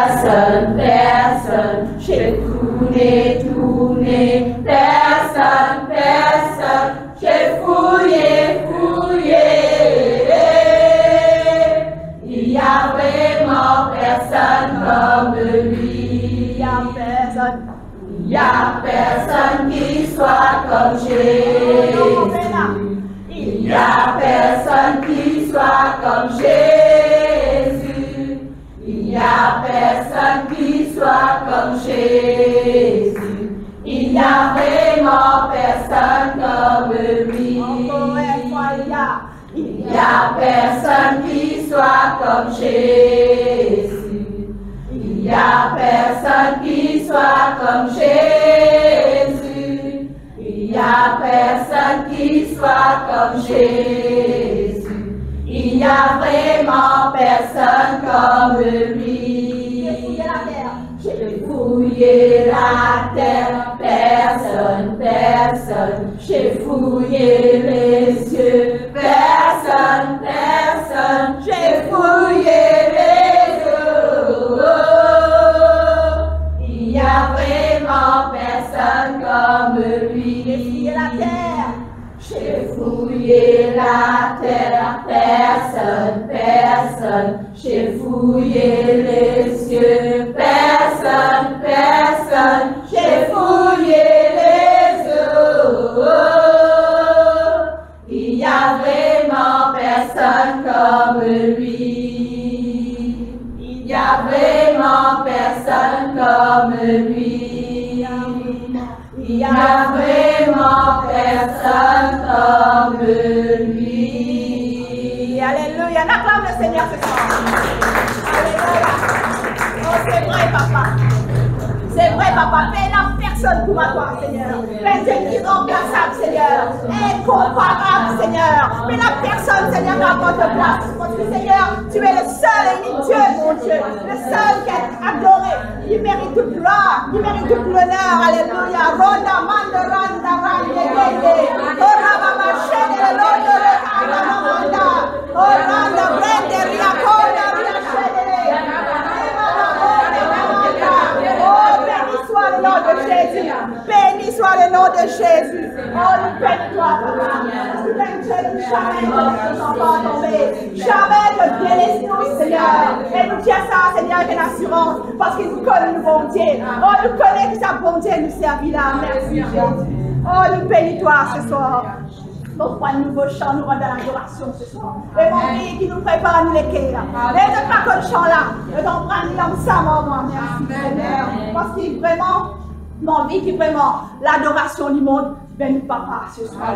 personne, personne, j'ai tourné, tourné, personne, personne, j'ai fouillé, fouillé. Il y a vraiment personne comme lui. Il y a personne. Il n'y a personne qui soit comme Jésus. Il n'y a personne qui soit comme Jésus. Il n'y a personne qui soit comme Jésus. Il n'y a vraiment personne comme lui. Il n'y a personne qui soit comme Jésus. Il n'y a personne qui soit comme Jésus. Il n'y a personne qui soit comme Jésus. Il n'y a vraiment personne comme lui. J'ai fouillé la terre, personne, personne. J'ai fouillé les cieux, personne, personne. J'ai fouillé les eaux. Il n'y a vraiment personne comme lui. J'ai fouillé la terre, personne, personne. J'ai fouillé les cieux, personne, personne. J'ai fouillé les eaux. Il n'y a vraiment personne comme lui. Il n'y a vraiment personne comme lui. Il n'y a vraiment personne comme lui. Alléluia. Acclame le Seigneur ce soir. Alléluia. Oh, c'est vrai, papa. C'est vrai, papa. Mais il n'y a personne pour toi, Seigneur. Mais tu es irremplaçable, Seigneur. Incomparable, Seigneur. Mais la personne, Seigneur, n'a pas de place. Parce que, Seigneur, tu es le seul et unique Dieu, mon Dieu. Le seul qui est adoré. Il mérite toute gloire. Il mérite tout l'honneur. Alléluia. Ronda, manda, randa, randa, yende. Ora, mama, shene, lodo, rekanda, mamanda. Oranda, brende, riakonda, riachene. Le nom de Jésus. Béni soit le nom de Jésus. Oh, nous bénis-toi, papa. Tu t'aimes, jamais de nous tomber. Jamais de délaisser-nous, Seigneur. Et nous disons ça, Seigneur, avec une assurance. Parce qu'il nous connaît, nous bonté. Oh, nous connaît que sa bonté nous servit là. Merci, Jésus. Oh, nous bénis-toi ce soir. Donc, pour un nouveau chant, nous rendons l'adoration ce soir. Et mon Dieu qui nous prépare à nous les quais là. Et ne pas que le chant là. Et donc, prendre l'homme ça, moi. Merci, Seigneur. Parce qu'il vraiment, mon vie qui vraiment, l'adoration du monde, béni papa ce soir.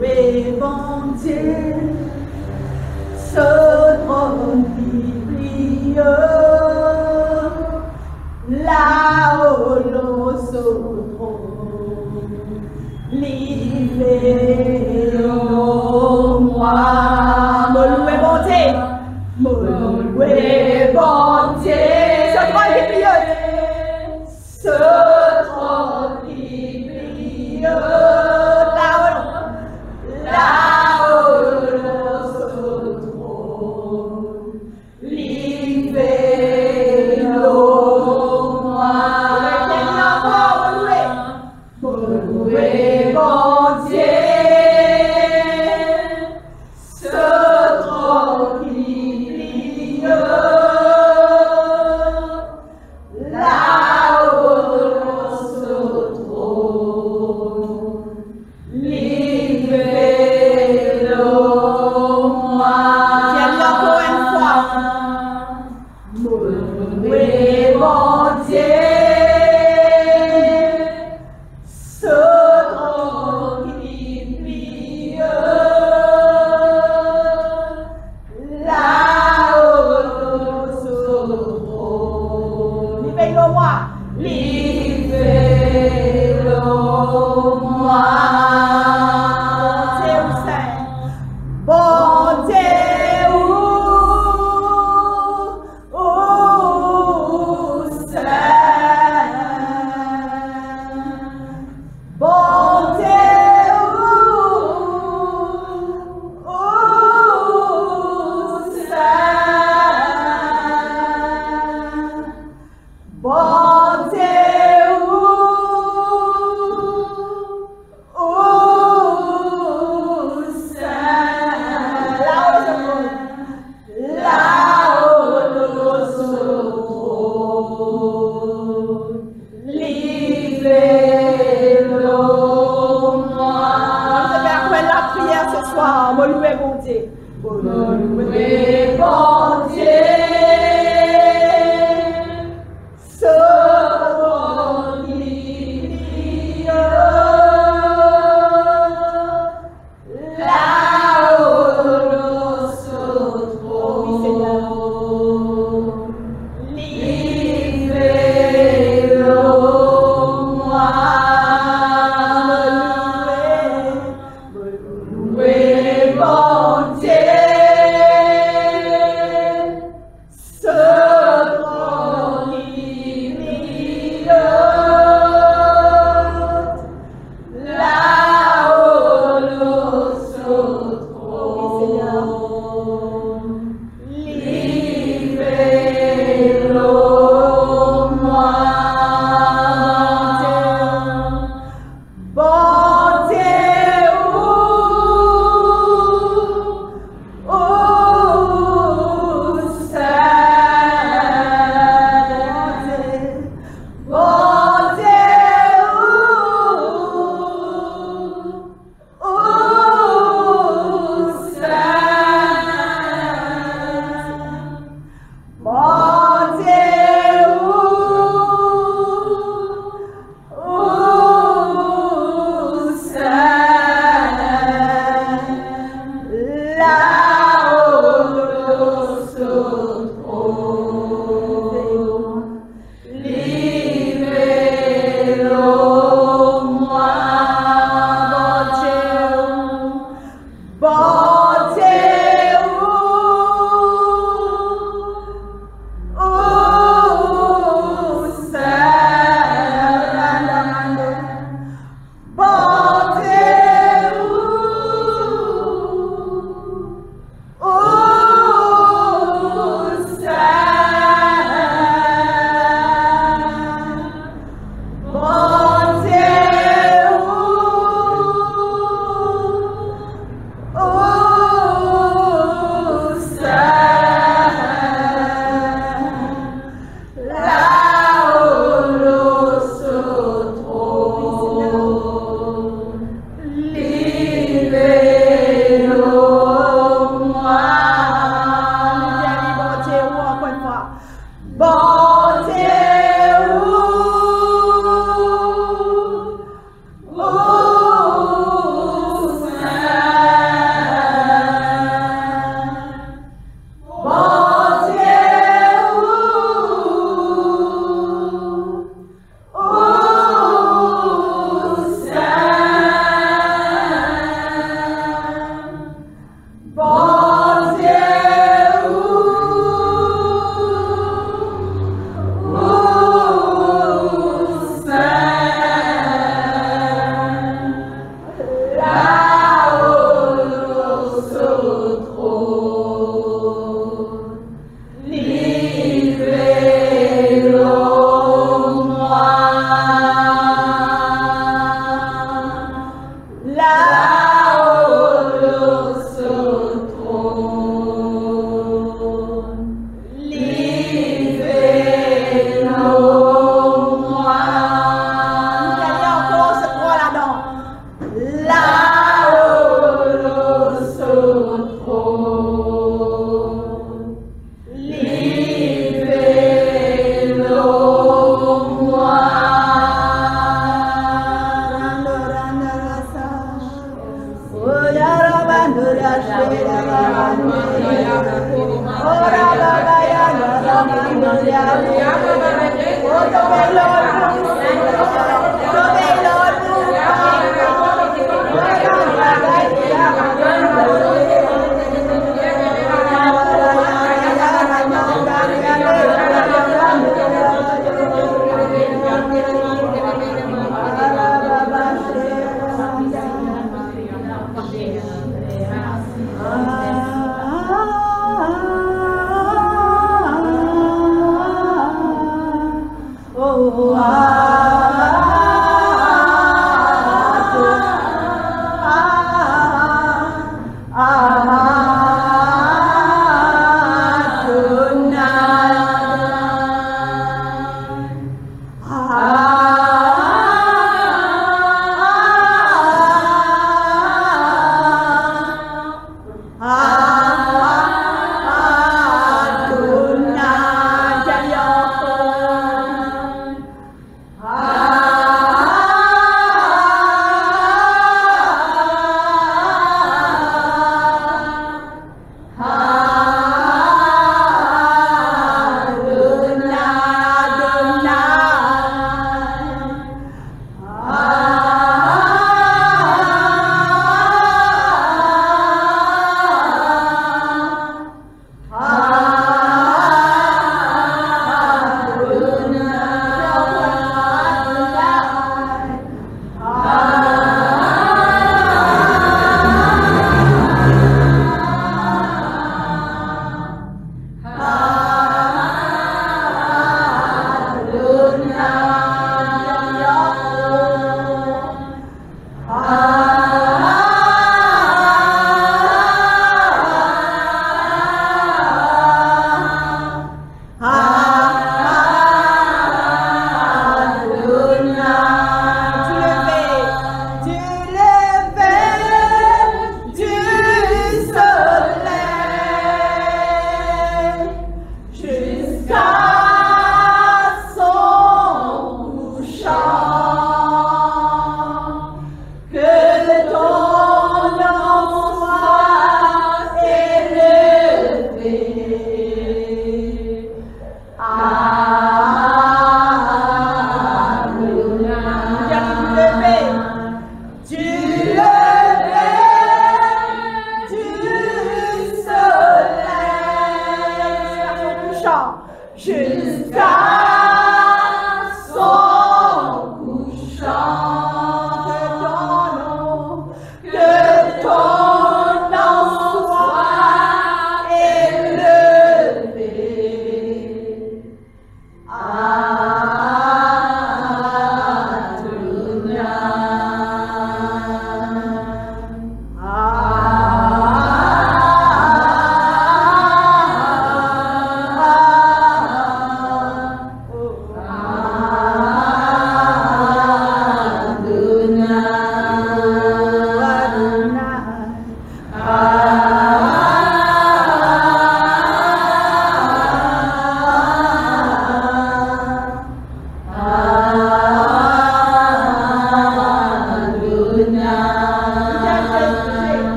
Oui, bon Dieu, ce trône qui brille. Là-haut, l'eau se livrez-moi. Me louer, bon Dieu. Me louer, bon Dieu. Ce trône qui brille. Ce trône qui brille. Là-haut, l'eau se trône. Livrez-moi. la prière ce soir, me louer mon Dieu. Louer bon Dieu.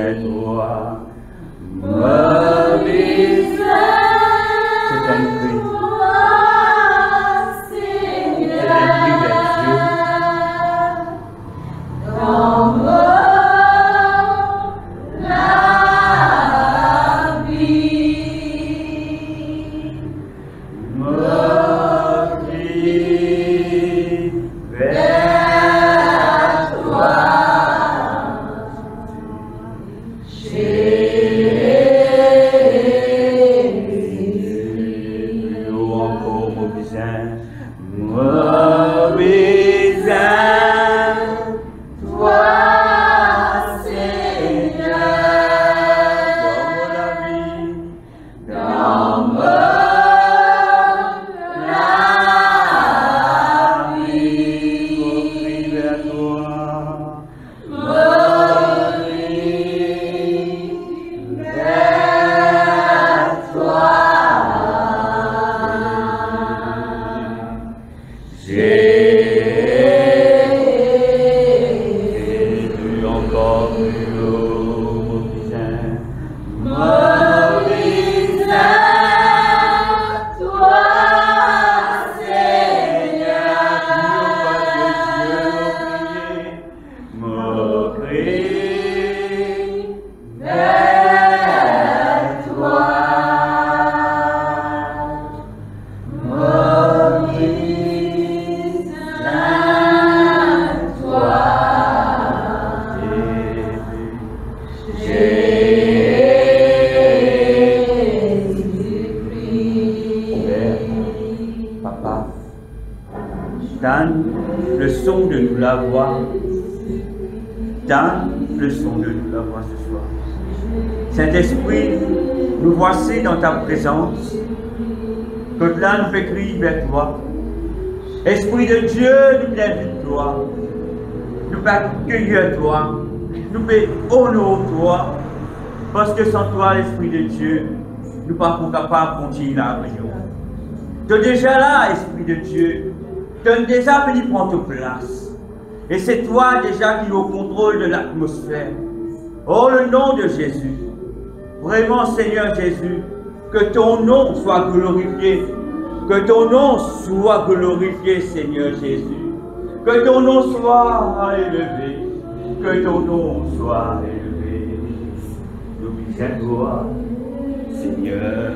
toi. Mauvais c'est un cri. C'est un cri vers Dieu. Saint-Esprit, nous voici dans ta présence, que cela nous fait crier vers toi. Esprit de Dieu, nous t'invitons, nous accueillons toi, nous honorons toi, parce que sans toi, l'Esprit de Dieu, nous ne sommes pas capables de continuer la réunion. Tu es déjà là, Esprit de Dieu, tu es déjà venu prendre ta place. Et c'est toi déjà qui es au contrôle de l'atmosphère. Oh, le nom de Jésus. Vraiment, Seigneur Jésus, que ton nom soit glorifié. Que ton nom soit glorifié, Seigneur Jésus. Que ton nom soit élevé. Que ton nom soit élevé. Nous disons gloire, Seigneur.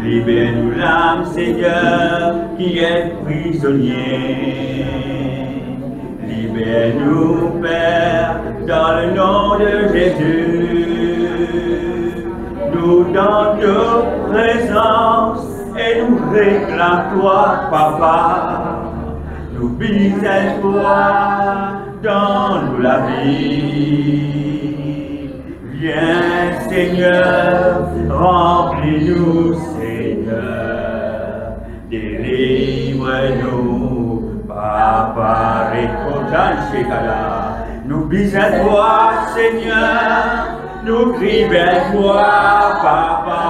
Libère-nous l'âme, Seigneur, qui est prisonnier. Libère-nous, Père, dans le nom de Jésus. Nous dans ta présence et nous réclame toi, Papa. Nous bisons toi, donne-nous la vie. Viens, Seigneur, remplis-nous, Seigneur, délivre-nous, Papa, Récotan, nous bisons toi, Seigneur, nous crions vers toi, Papa,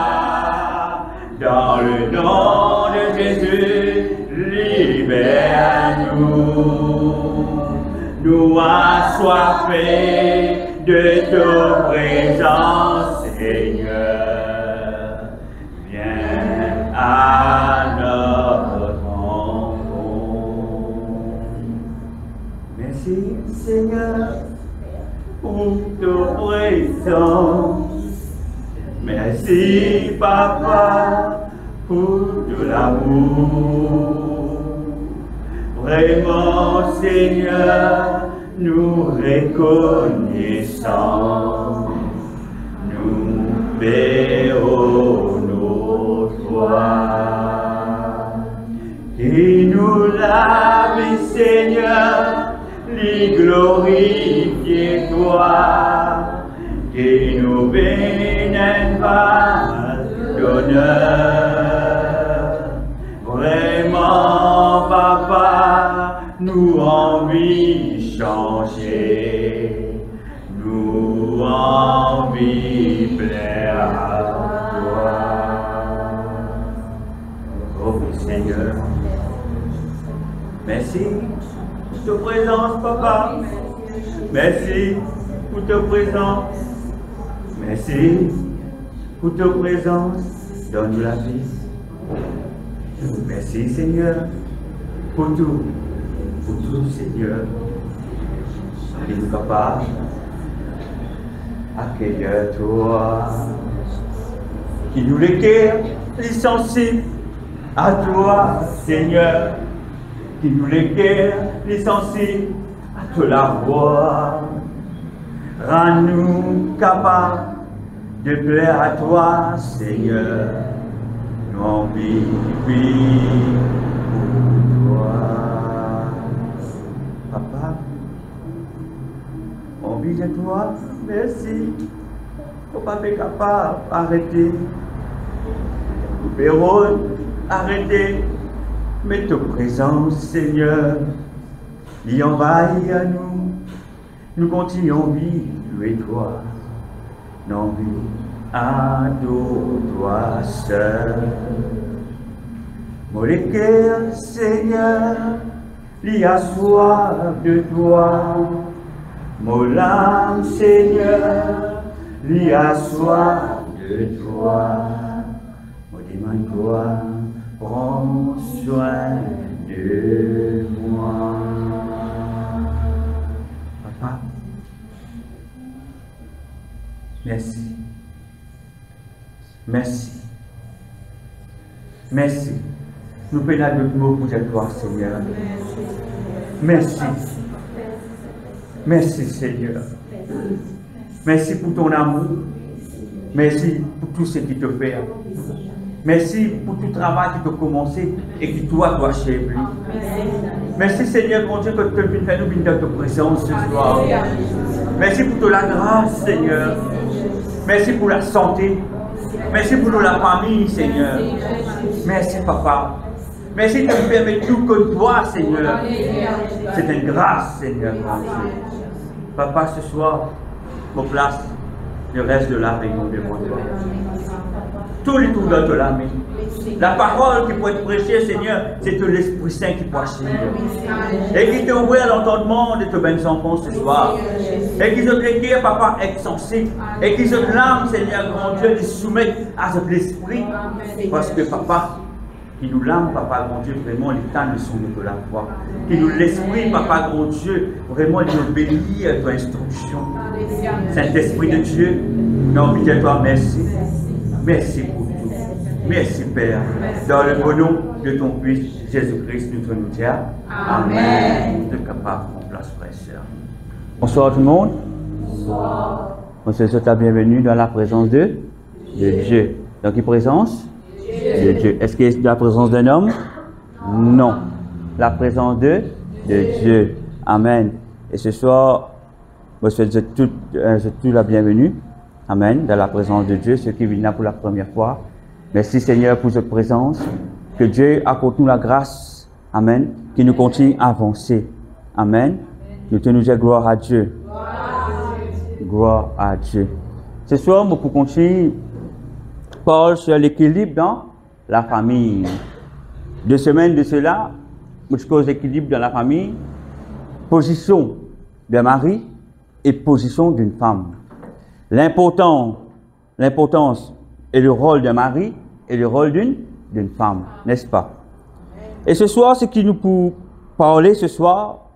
dans le nom de Jésus, libère-nous, nous assoiffés de ta présence, Seigneur, viens à notre rencontre. Merci, Seigneur, pour ta présence. Merci, Papa, pour de l'amour. Vraiment, Seigneur, nous reconnaissons, nous bénissons toi. Et nous l'âme, Seigneur, les glorifier toi, et nous bénissons par l'honneur. Vraiment, Papa, nous envie changer, nous envie plaire à toi. Oh Seigneur, Merci pour ta présence, papa. Merci pour ta présence. Merci pour ta présence dans la vie. Merci, Seigneur, pour tout, Seigneur. Et nous capables d'accueillir toi, qui nous les cœurs, les sensibles à toi, Seigneur, qui nous les cœurs, les sensibles à te la voir. Rends-nous capables de plaire à toi, Seigneur. Nous envie pour toi. Papa, envie de toi, merci. Papa est capable d'arrêter. Péron, arrêtez. Mais ta présence, Seigneur, y envahit à nous. Nous continuons à vivre toi. Non, adore-toi seul. Mon cœur, Seigneur, il a soif de toi. Mon âme, Seigneur, il a soif de toi. Mon demande-toi, prends soin de moi. Papa, merci. Merci. Merci. Nous payons d'autres mots pour cette gloire, Seigneur. Merci. Merci, Seigneur. Merci pour ton amour. Merci pour tout ce qui te fait. Merci pour tout travail qui t'a commencé et qui toi doit achever. Merci, Seigneur, mon Dieu, que tu viens faire nous dans ta présence ce soir. Merci pour toute la grâce, Seigneur. Merci pour la santé. Merci pour la famille, Seigneur. Merci, Papa. Merci de nous permettre tout que toi, Seigneur. C'est une grâce, Seigneur. Papa, ce soir, me place le reste de la réunion devant toi. Tous les tours de la main. La parole qui peut être prêchée, Seigneur, c'est l'Esprit Saint qui peut agir. Et qui t'ouvre l'entendement de tes belles enfants ce soir. Et qui se déclare, Papa, excensible. Et qui se l'âme, Seigneur, grand Dieu, de soumettre à cet esprit. Parce que, Papa, qui nous l'âme, Papa, grand Dieu, vraiment, les temps ne sont de la foi. Qui nous l'esprit, Papa, grand Dieu, vraiment, d'obéir à ton instruction. Saint-Esprit de Dieu, nous envie de toi, merci. Merci pour tout. Merci, Père. Dans le bon nom de ton Fils, Jésus-Christ, notre Dieu. Amen. De capable, en place, frère et sœur. Bonsoir tout le monde. Bonsoir. On se souhaite la bienvenue dans la présence de Dieu. Dans quelle présence? De Dieu. Est-ce qu'il y a la présence d'un homme? Non. La présence de Dieu. Amen. Et ce soir, je souhaite toute la bienvenue. Amen. Dans la présence de Dieu, ceux qui viennent là pour la première fois. Merci Seigneur pour cette présence. Que Dieu accorde nous la grâce. Amen. Qui nous continue à avancer. Amen. Nous te nous disons gloire à Dieu. Gloire à Dieu. Ce soir, nous pour continuer, parle sur l'équilibre dans la famille. 2 semaines de cela, nous cause l'équilibre dans la famille, position d'un mari et position d'une femme. L'importance et le rôle d'un mari et le rôle d'une femme, n'est-ce pas? Et ce soir, ce qui nous pour parler ce soir,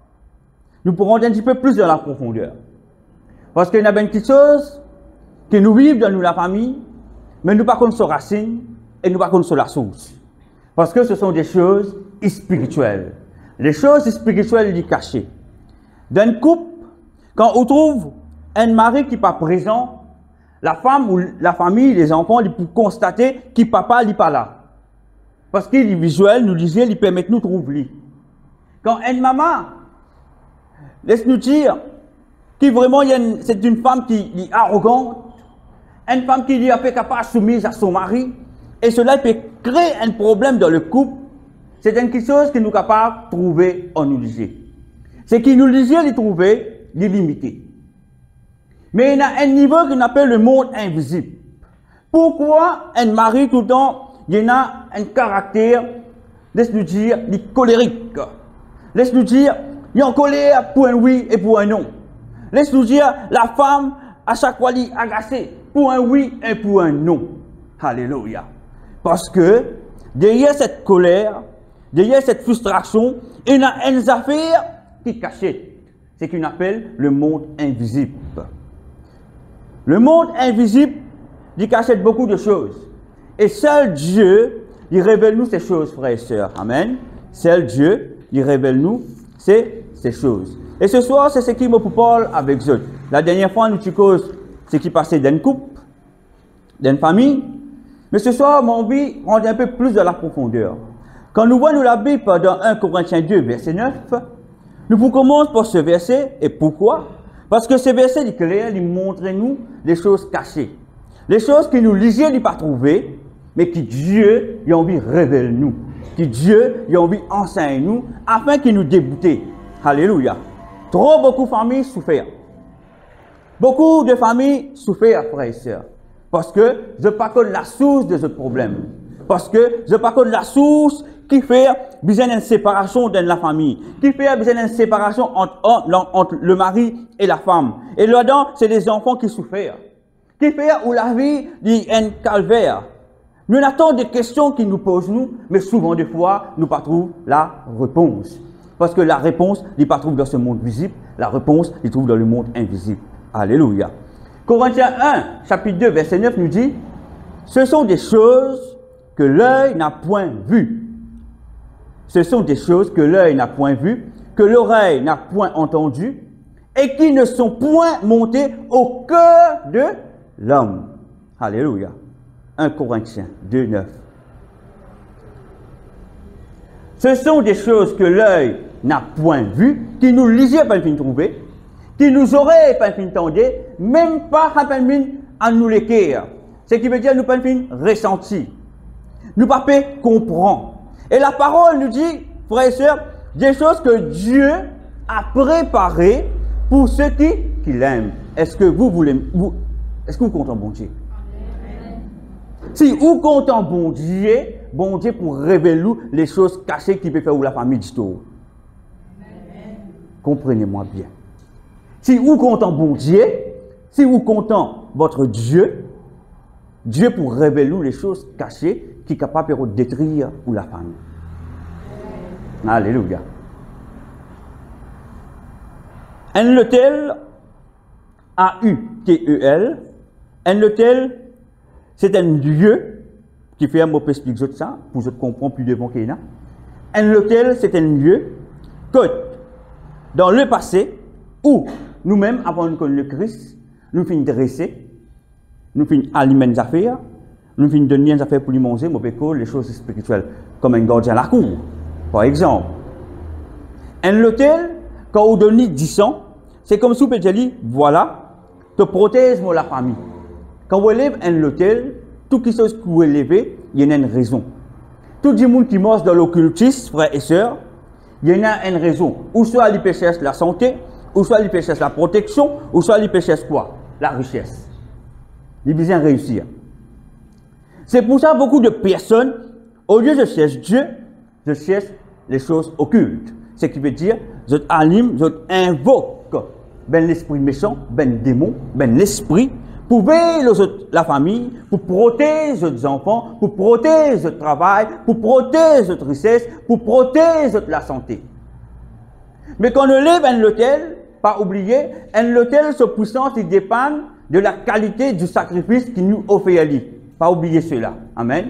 nous pourrons un petit peu plus dans la profondeur. Parce qu'il y a bien quelque chose que nous vivons dans nous, la famille, mais nous ne connaissons pas sur racine et nous ne connaissons pas sur la source. Parce que ce sont des choses spirituelles. Les choses spirituelles du cachées. Dans une couple, quand on trouve un mari qui n'est pas présent, la femme ou la famille, les enfants, ils peuvent constater que papa n'est pas là. Parce qu'il est visuel, nous disait, il permet de nous trouver. Quand une maman, laisse-nous dire, que vraiment c'est une femme qui est arrogante, une femme qui est capable soumise à son mari, et cela peut créer un problème dans le couple, c'est quelque chose que nous sommes capables de trouver en nous disant. Ce qui nous disait de trouver, est limité. Mais il y a un niveau qu'on appelle le monde invisible. Pourquoi un mari tout le temps, il y a un caractère, laisse-nous dire, colérique. Laisse-nous dire, il y a en colère pour un oui et pour un non. Laisse-nous dire, la femme, à chaque fois, elle est agacée pour un oui et pour un non. Alléluia. Parce que, derrière cette colère, derrière cette frustration, il y a une affaire qui cachette. C'est ce qu'on appelle le monde invisible. Le monde invisible, il cachette beaucoup de choses. Et seul Dieu, il révèle nous ces choses, frères et sœurs. Amen. Seul Dieu, il révèle nous ces choses. Et ce soir, c'est ce qui me parle avec vous. La dernière fois, nous avons cause ce qui passait dans une couple, dans une famille. Mais ce soir, mon envie rend un peu plus de la profondeur. Quand nous voyons la Bible dans 1 Corinthiens 2, verset 9, nous vous commençons par ce verset. Et pourquoi? Parce que ce verset est clair, il montre nous les choses cachées. Les choses que nous lisions, nous pas trouver, mais que Dieu a envie de révéler nous. Que Dieu a envie d'enseigner nous, afin qu'il nous déboute. Alléluia. Beaucoup de familles souffrent. Beaucoup de familles souffrent, frères et sœurs. Parce que je ne sais pas la source de ce problème. Parce que je ne sais pas la source qui fait besoin d'une séparation dans la famille. Qui fait besoin d'une séparation entre le mari et la femme. Et là-dedans, c'est les enfants qui souffrent. Qui fait où la vie est un calvaire. Nous attendons des questions qui nous posent nous, mais souvent des fois, nous ne trouvons pas la réponse. Parce que la réponse, il ne pas trouve dans ce monde visible, la réponse, il trouve dans le monde invisible. Alléluia. Corinthiens 1, chapitre 2, verset 9 nous dit, ce sont des choses que l'œil n'a point vues. Ce sont des choses que l'œil n'a point vues, que l'oreille n'a point entendues, et qui ne sont point montées au cœur de l'homme. Alléluia. 1 Corinthiens 2, 9. Ce sont des choses que l'œil n'a point vues, qui nous lisait pas fin trouver, qui nous aurait pas fin tendait, même pas à nous l'écrire. Ce qui veut dire nous pas fin ressenti. Nous pas comprendre. Et la parole nous dit, frères et sœurs, des choses que Dieu a préparées pour ceux qui l'aiment. Est-ce que vous est-ce que vous comptez bon Dieu? Si vous comptez bon Dieu pour révéler les choses cachées qui peuvent faire ou la famille du tout. Comprenez-moi bien. Si vous comptez bon Dieu, si vous comptez votre Dieu, Dieu pour révéler les choses cachées qui sont capables de détruire pour la famille. Alléluia. Un hôtel, A-U-T-E-L, un hôtel, c'est un lieu qui fait un mot pour expliquer ça, pour que vous compreniez plus devant qu'il y a. Un hôtel, c'est un lieu que, dans le passé, où nous-mêmes, avant de connaître le Christ, nous finissons dresser, nous finissons alimenter les affaires, nous finissons donner des affaires pour lui manger, les choses spirituelles, comme un gardien à la cour, par exemple. Un hôtel, quand vous donnez 10 ans, c'est comme si vous pouvez dire, voilà, te protège la famille. Quand vous élevez un hôtel, tout ce que vous élevez, il y a une raison. Tout le monde qui marche dans l'occultisme, frères et sœurs, il y a une raison. Ou soit il peut chercher la santé, ou soit il peut chercher la protection, ou soit il peut chercher quoi? La richesse. Il veut bien réussir. C'est pour ça que beaucoup de personnes, au lieu de chercher Dieu, je cherche les choses occultes. Ce qui veut dire, je anime, je invoque ben l'esprit méchant, ben démon, ben l'esprit, pour veiller la famille, pour protéger les enfants, pour protéger le travail, pour protéger la richesse, pour protéger la santé. Mais quand on lève un hôtel, pas oublier, un hôtel, sa puissance, il dépend de la qualité du sacrifice qui nous offre. Pas oublier cela. Amen.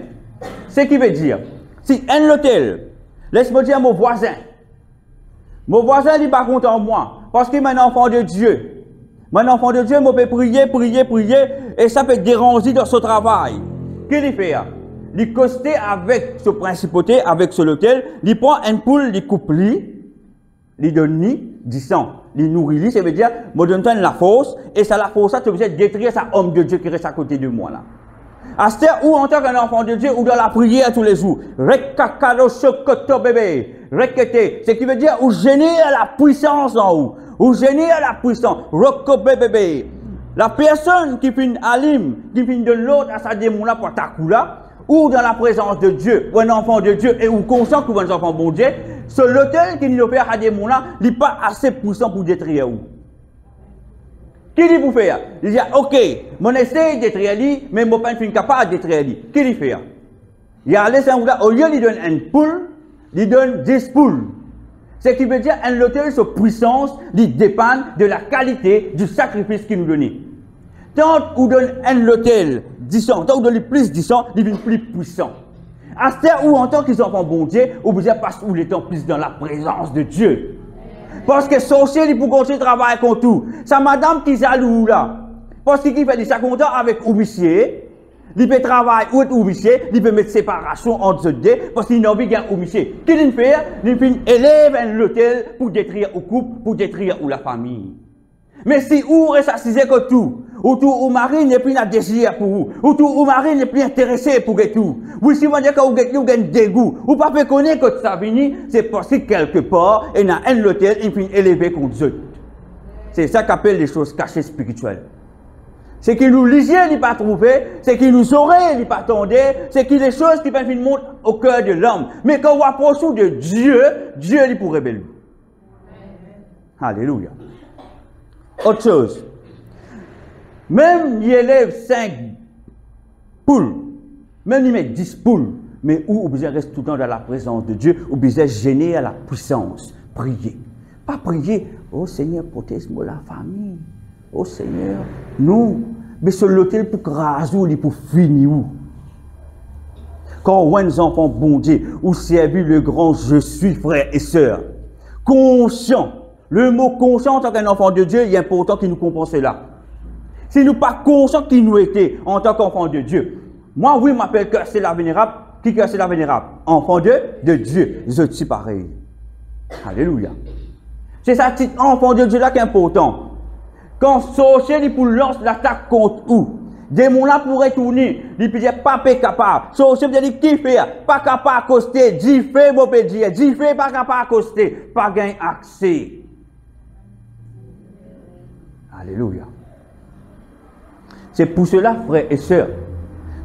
Ce qui veut dire, si un hôtel, laisse-moi dire mon voisin, il n'est pas content de moi, parce qu'il est un enfant de Dieu. Mon enfant de Dieu, je peux prier, et ça peut déranger dans son travail. Qu'est-ce qu'il fait? Il coste avec ce principauté, avec ce hôtel, il prend une poule, il coupe, il donne, du sang, il nourrit, ça veut dire, je donne la force, et ça la force, ça, tu veux détruire cet homme de Dieu qui reste à côté de moi là. À ce temps où, en tant qu'enfant de Dieu, ou dans la prière tous les jours, ce qui veut dire, ou gêner la puissance en haut. Ou gêner la puissance. La personne qui fait une alim, qui fait de l'autre à sa démon là pour ta là, ou dans la présence de Dieu, ou un enfant de Dieu, et ou conscient que vous êtes un enfant bon Dieu, c'est l'hôtel qui nous fait à des gens là, il n'est pas assez puissant pour détruire vous. Qui dit pour faire? Il dit, ok, mon essaye de détruire lui, mais mon pas capable de détruire lui. Qui dit faire? Il a laissé un au lieu de donner une poule, il donne 10 poules. Ce qui veut dire un hôtel, sa puissance, il dépend de la qualité du sacrifice qu'il nous donne. Tant qu'on donne un hôtel 10 ans, tant qu'on donne plus 10 ans, il devient plus puissant. À ce temps où en tant qu'ils enfants bon Dieu, vous parce où les temps plus dans la présence de Dieu. Parce que sorcier, il peut continuer de travailler contre tout. Ça madame qui jaloux là. Parce qu'il fait des content avec officier. Il peut travailler ou être officier, il peut mettre séparation entre eux deux, parce qu'il n'a pas besoin d'officier. Qu'est-ce qu'il fait? Il fait élève un hôtel pour détruire le couple, pour détruire la famille. Mais si vous ressentez que tout, ou tout, ou mari n'est plus un désir pour vous, ou tout, ou mari n'est plus intéressé pour tout, ou si vous dites que vous avez un dégoût, ou pas connaître que ça vient, c'est parce que quelque part, il y a un hôtel, il fait élevé contre Dieu. C'est ça qu'appelle les choses cachées spirituelles. C'est qu'il nous lisait, il n'est pas trouvé, c'est qu'il nous aurait, il n'est pas attendu, c'est qu'il y a des choses qui peuvent monter au cœur de l'homme. Mais quand on approche de Dieu, Dieu il pour révéler. Alléluia. Autre chose. Même il élève 5 poules, même il met 10 poules, mais où vous restez tout le temps dans la présence de Dieu, où vous êtes gêné à la puissance. Priez. Pas prier, oh Seigneur, protège-moi la famille. Oh Seigneur, non, mais sur l'hôtel pour craser, pour finir. Quand on est enfant bon Dieu, ou servi le grand je suis, frère et sœur, conscient, le mot conscient en tant qu'un enfant de Dieu, il est important qu'il nous comprenne cela. Si nous ne sommes pas conscients qui nous était en tant qu'enfant de Dieu, moi, oui, je m'appelle Cœur la Vénérable. Qui Cœur la Vénérable? Enfant de Dieu. Je suis pareil. Alléluia. C'est ça, petit enfant de Dieu là qui est important. Quand sorcier pour lancer l'attaque contre où? Démon là pour retourner, il peut dire pas capable. Sorcier veut dire qui fait? Pas capable accoster, dit fait, mon peut dire, dit fait, pas capable accoster, pas gain accès. Alléluia. C'est pour cela, frères et sœurs,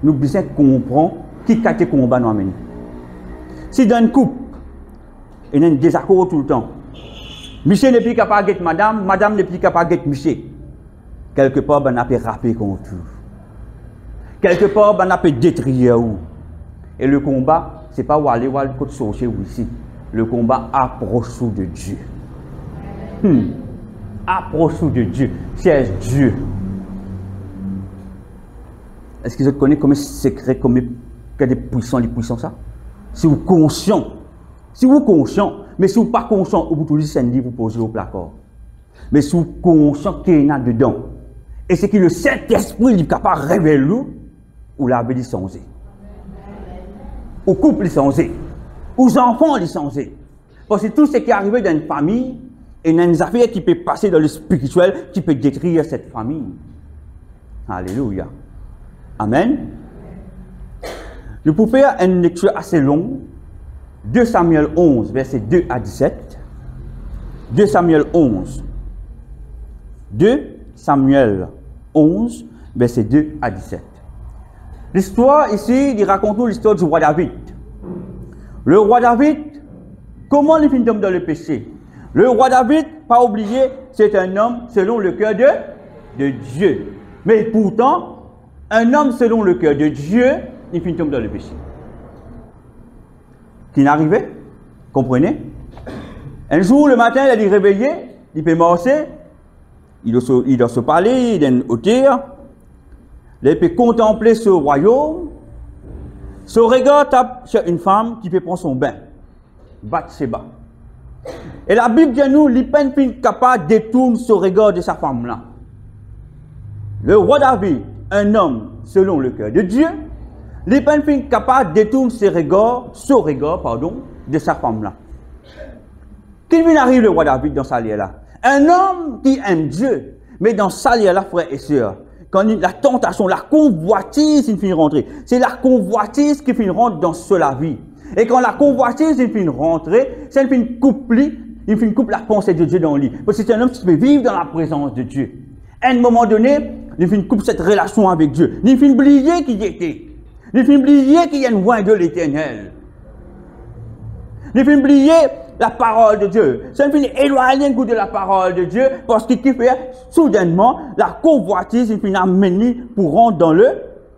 nous devons comprendre qui a été combat nous amène. Si dans une couple, il y a un désaccord tout le temps, Michel n'est plus capable de madame, madame n'est plus capable de Michel. Quelque part, on a pu rapper contre tout. Quelque part, on a pu détruire. Et le combat, ce n'est pas où aller voir le côté sorcier ici. Le combat approche de Dieu. Approche de Dieu. C'est Dieu. Est-ce que vous connaissez comme secret, comme des puissants, les puissants ça? Si vous êtes conscient, mais si vous n'êtes pas conscient, vous pouvez juste vous poser au placard. Mais si vous êtes conscient qu'il y en a dedans, et c'est que le Saint-Esprit est capable de révéler, ou la vie est changée. Au couple est changé. Aux enfants est changé. Parce que tout ce qui est arrivé dans une famille, il y a une affaire qui peut passer dans le spirituel, qui peut détruire cette famille. Alléluia. Amen. Nous pouvons faire une lecture assez longue. 2 Samuel 11, versets 2 à 17. 2 Samuel 11. 2 Samuel 11, versets 2 à 17. L'histoire ici, il raconte l'histoire du roi David. Le roi David, comment il finit dans le péché? Le roi David, pas oublier, c'est un homme selon le cœur de Dieu. Mais pourtant, un homme selon le cœur de Dieu, il finit dans le péché. Qui n'arrivait? Comprenez? Un jour, le matin, il est réveillé, il peut marcher, il doit se parler, il est hauteur, il peut contempler ce royaume. Ce regard tape sur une femme qui peut prendre son bain. Bathsheba. Et la Bible dit nous, il n'est pas capable de détourner ce regard de sa femme-là. Le roi David, un homme selon le cœur de Dieu, il n'est pas capable de détourner ce regard de sa femme-là. Qu'il lui arrive le roi David dans sa lière-là? Un homme qui aime Dieu, mais dans sa lière-là, frères et sœurs, quand la tentation, la convoitise, il finit rentrer. C'est la convoitise qui finit rentrer dans la vie. Et quand la convoitise, il finit rentrer, c'est une finit couple, il finit couple la pensée de Dieu dans le lit. Parce que c'est un homme qui peut vivre dans la présence de Dieu. À un moment donné, il finit couple cette relation avec Dieu. Il finit oublier qui il était. Il faut oublier qu'il y a une voix de l'Éternel. Il faut oublier la parole de Dieu. Ça ne fait éloigner de la parole de Dieu parce qu'il fait soudainement la convoitise, il finit amener pour rentrer dans le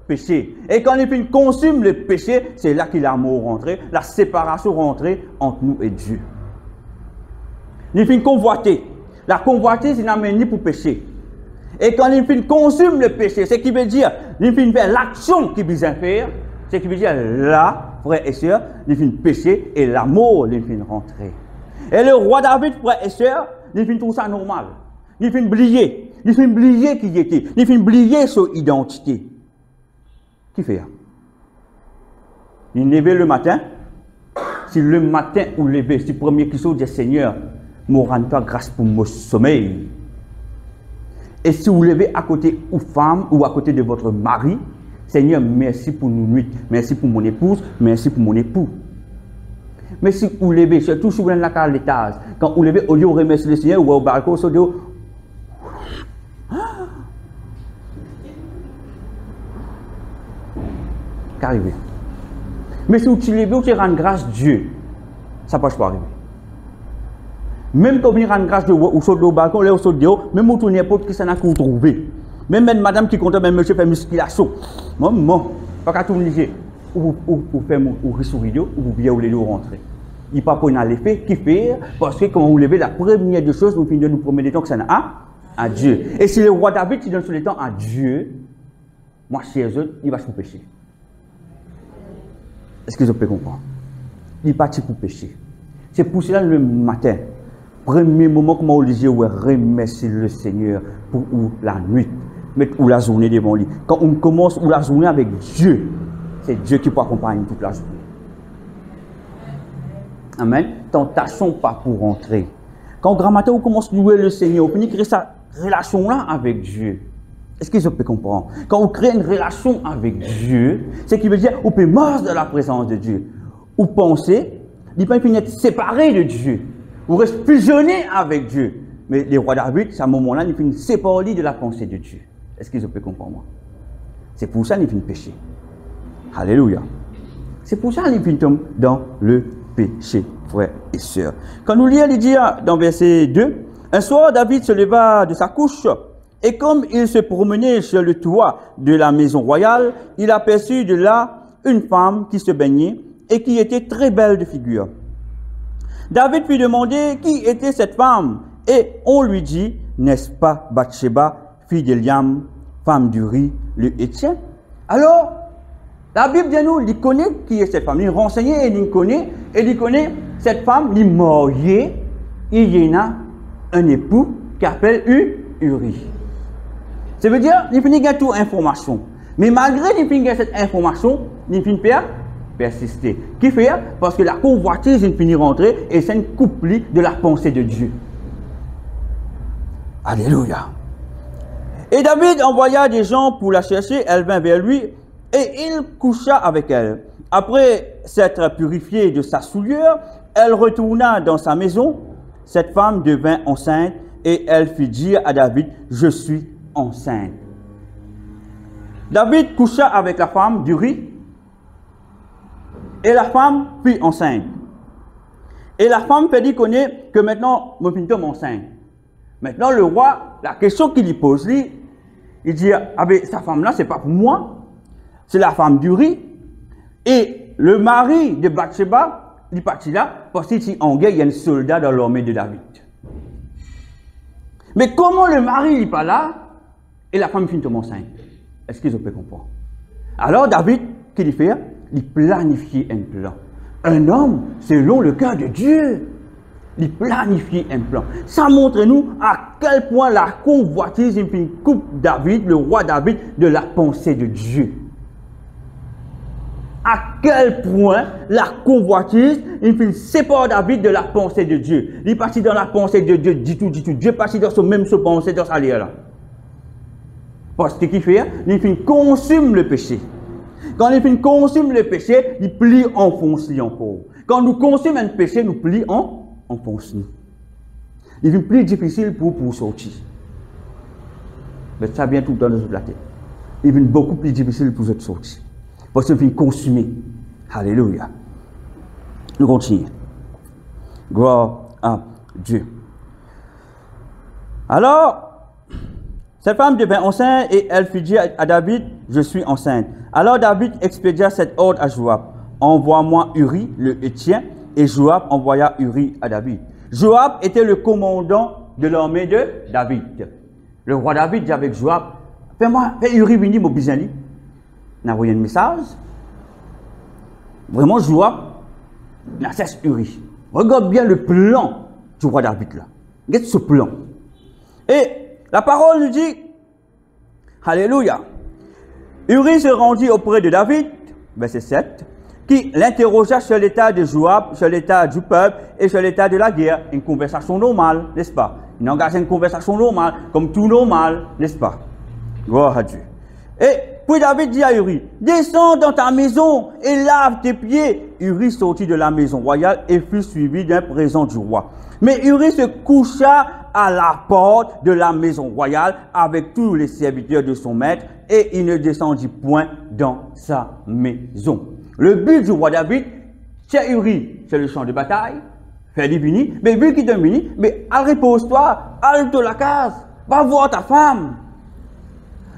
péché. Et quand il finit consume le péché, c'est là que l'amour rentré, la séparation rentrée entre nous et Dieu. Il finit convoiter. La convoitise, il amène pour péché. Et quand il finit consume le péché, c'est ce qui veut dire, il finit faire l'action qu'il besoin faire, c'est ce qui veut dire là, frères et sœurs, il finit péché et l'amour, il finit rentrer. Et le roi David, frères et sœurs, il finit tout ça normal. Il finit oublier. Il finit oublier qui il était. Il finit oublier son identité. Qui fait? Il levé le matin. Si le matin ou levé, si le premier qui sort dit Seigneur, me rends-toi grâce pour mon sommeil. Et si vous levez à côté ou femme ou à côté de votre mari, Seigneur, merci pour nos nuits, merci pour mon épouse, merci pour mon époux. Mais si vous levez, surtout si vous êtes là à l'étage, quand vous levez, au lieu de remercier le Seigneur ou au balcon, au dos, qu'arriver. Mais si vous levez, vous rendre grâce à Dieu, ça ne peut pas arriver. Même quand vous rendez grâce au saut au balcon, au saut de haut, même vous tournez n'importe qui ça n'a qu'à trouver. Même madame qui compte, même monsieur fait musculation. Maman, pas qu'à tout me dire, ou faire ou sourire, ou vous bien ou les deux rentrer. Il n'y a pas pour l'effet qui fait, parce que quand vous levez la première des choses, vous finissez de nous promettre des temps que ça n'a à Dieu. Et si le roi David qui donne sur les temps à Dieu, moi, chez eux, il va se pécher. Est-ce que vous pouvez comprendre? Il est parti pour pécher. C'est pour cela le matin, premier moment comment on dit, ouais, remercier le Seigneur pour la nuit, ou la journée devant lui. Quand on commence ou la journée avec Dieu, c'est Dieu qui peut accompagner toute la journée. Amen. Tentation pas pour rentrer. Quand grand matin on commence à louer le Seigneur, on finit créer cette relation-là avec Dieu. Est-ce que je peux comprendre? Quand on crée une relation avec Dieu, c'est qui veut dire on peut marcher dans la présence de Dieu. Ou penser, il peut finir être séparé de Dieu. Ou rester fusionné avec Dieu. Mais le roi David, à ce moment-là, il finit séparé de la pensée de Dieu. Est-ce que je peux comprendre? C'est pour ça qu'il finit péché. Alléluia. C'est pour ça qu'il finit dans le péché, frères et sœurs. Quand nous lisons, il dit dans verset 2, un soir, David se leva de sa couche, et comme il se promenait sur le toit de la maison royale, il aperçut de là une femme qui se baignait et qui était très belle de figure. David fit demander qui était cette femme, et on lui dit, n'est-ce pas Bathsheba, fille d'Eliam, femme d'Uri, le Héthien? Alors, la Bible dit nous, il connaît qui est cette femme, il renseigne et il connaît cette femme, il est marié, il y en a un époux qui s'appelle Uri. Ça veut dire, il finit gagner toute information. Mais malgré qu'il finit cette information, il finit par persister. Qui fait? Parce que la convoitise, il finit rentrer et c'est une couple de la pensée de Dieu. Alléluia. Et David envoya des gens pour la chercher, elle vint vers lui et il coucha avec elle. Après s'être purifiée de sa souillure, elle retourna dans sa maison. Cette femme devint enceinte et elle fit dire à David, je suis enceinte. David coucha avec la femme d'Uri et la femme fut enceinte. Et la femme fait dire que maintenant, mon fille tombe enceinte. Maintenant, le roi, la question qu'il lui pose, il dit, ah ben, sa femme-là, c'est pas pour moi, c'est la femme d'Uri. Et le mari de Bathsheba, il est parti là, parce qu'il en guerre, il y a un soldat dans l'armée de David. Mais comment le mari n'est pas là, et la femme finit enceinte? Est-ce que vous pouvez comprendre? Alors David, qu'est-ce qu'il fait? Il planifie un plan. Un homme, selon le cœur de Dieu, il planifie un plan. Ça montre nous à quel point la convoitise coupe David, le roi David, de la pensée de Dieu. À quel point la convoitise, il sépare David de la pensée de Dieu. Il est parti dans la pensée de Dieu, dit tout. Dieu est parti dans ce même pensée, dans sa là. Parce que ce qu'il fait, il consume le péché. Quand il consume le péché, il plie, enfonce encore. Quand nous consumons un péché, nous plie, enfonce. Il est plus difficile pour sortir. Mais ça vient tout le temps de la tête. Il est beaucoup plus difficile pour sortir. Parce que nous consumé. Alléluia. Nous continuons. Gloire à Dieu. Alors, cette femme devint enceinte et elle fit dire à David, je suis enceinte. Alors David expédia cet ordre à Joab. Envoie-moi Uri, le Héthien, et Joab envoya Uri à David. Joab était le commandant de l'armée de David. Le roi David dit avec Joab, fais Uri venir mon bisani. Il a envoyé un message. Vraiment, Joab n'a cesse Uri. Regarde bien le plan du roi David là. Regarde ce plan. Et la parole nous dit, alléluia, Uri se rendit auprès de David, verset 7, qui l'interrogea sur l'état de Joab, sur l'état du peuple et sur l'état de la guerre. Une conversation normale, n'est-ce pas? Il engage une conversation normale, comme tout normal, n'est-ce pas? Gloire à Dieu. Et puis David dit à Uri, descends dans ta maison et lave tes pieds. Uri sortit de la maison royale et fut suivi d'un présent du roi. Mais Uri se coucha à la porte de la maison royale avec tous les serviteurs de son maître et il ne descendit point dans sa maison. Le but du roi David, c'est Uri, c'est le champ de bataille, faire des vini, mais vu qu'il est vini, mais repose-toi, halte la case, va voir ta femme.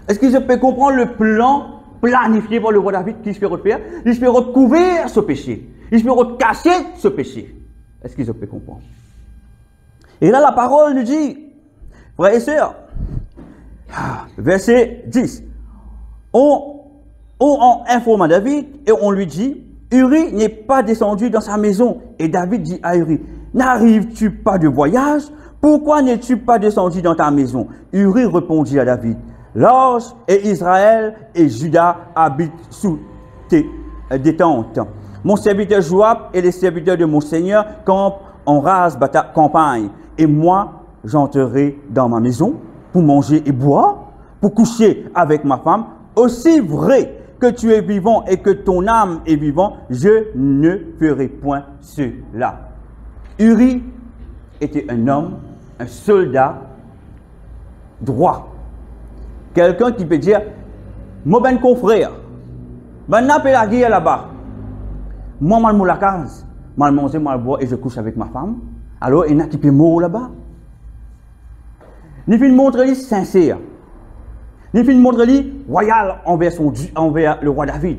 Est-ce que je peux comprendre le plan planifié par le roi David qui se fait faire? Il se fait recouvrir ce péché, il se fait cacher ce péché. Est-ce que je peux comprendre? Et là, la parole nous dit, frères et sœurs, verset 10, on informa David et on lui dit, Uri n'est pas descendu dans sa maison. Et David dit à Uri, n'arrives-tu pas de voyage? Pourquoi n'es-tu pas descendu dans ta maison? Uri répondit à David, l'Orge et Israël et Juda habitent sous tes tentes. Mon serviteur Joab et les serviteurs de mon Seigneur campent en rase campagne. Et moi, j'entrerai dans ma maison pour manger et boire, pour coucher avec ma femme. Aussi vrai que tu es vivant et que ton âme est vivant, je ne ferai point cela. Uri était un homme, un soldat droit. Quelqu'un qui peut dire, moi ben confrère, ben n'a pas la guerre là-bas. Moi, mal la case, mal manger, mal boire et je couche avec ma femme. Alors, il y en a qui peut mourir là-bas. Il faut montrer sincère. Il faut montrer royal envers le roi David.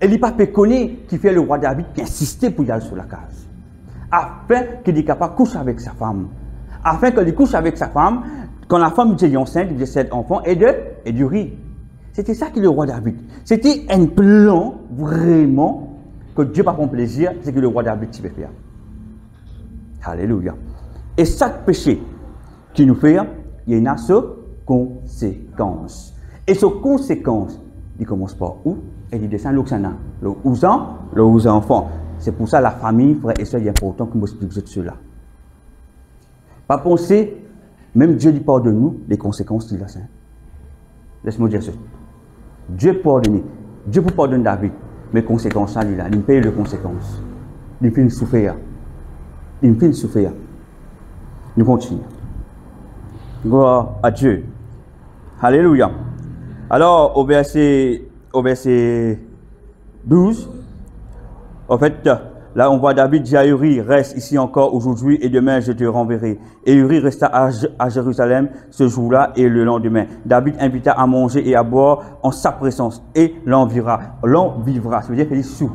Et il n'y a pas connaître qui fait le roi David qui insistait pour y aller sur la case. Afin qu'il soit capable de coucher avec sa femme. Afin qu'il couche avec sa femme, quand la femme était enceinte, il avait 7 enfants et du riz. C'était ça qui est le roi David. C'était un plan vraiment que Dieu n'a pas prendre plaisir, c'est que le roi David pouvait faire. Alléluia. Et chaque péché qui nous fait, il y a ses conséquences. Et ces conséquences, il commence par où? Et il descend l'Oxana, le enfant. C'est pour ça la famille, frère et soeur, il est important que nous expliquions cela. Pas penser, même Dieu dit pardonne-nous les conséquences de la Sainte. Laisse-moi dire ça. Dieu pardonne. Dieu peut pardonner David, mais les conséquences, il paye les conséquences. Il fait souffrir. Il fait souffrir. Nous continuons. Gloire à Dieu. Alléluia. Alors, au verset 12, en fait, là, on voit David dit à Uri, reste ici encore aujourd'hui et demain je te renverrai. Et Uri resta à Jérusalem ce jour-là et le lendemain. David invita à manger et à boire en sa présence et l'envivra. Ça veut dire qu'il est sous.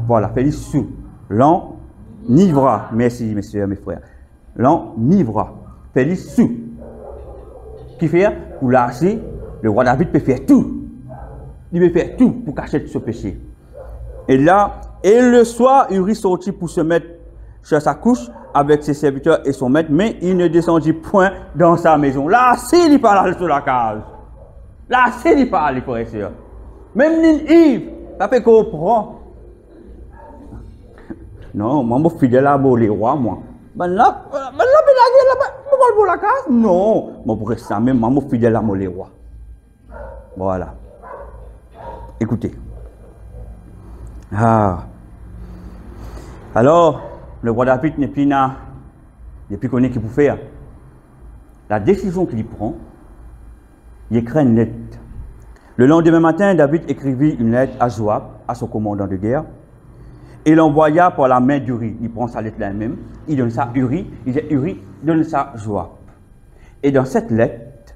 Voilà, qu'il est sous. L'enivra. Merci, messieurs, mes frères. L'enivra. Qu'il est sous. Qui fait? Pour lâcher, le roi David peut faire tout. Il peut faire tout pour cacher ce péché. Et là, et le soir, Uri sortit pour se mettre sur sa couche avec ses serviteurs et son maître, mais il ne descendit point dans sa maison. Là, s'il n'est pas là sur la case. Là, s'il n'est pas là, les frères et sœurs. Même Yves, ça fait comprendre. Non, moi, je suis fidèle à les rois, moi. Ben là, pour la case? Non, moi, pour ça même, moi, je suis fidèle à les rois. Voilà. Écoutez. Alors, le roi David n'est plus là, depuis qu'on est qui pour faire. La décision qu'il prend, il écrit une lettre Le lendemain matin, David écrivit une lettre à Joab, à son commandant de guerre, et l'envoya par la main d'Uri. Il prend sa lettre là-même, il donne ça à Uri, il dit Uri, donne ça à Joab. Et dans cette lettre,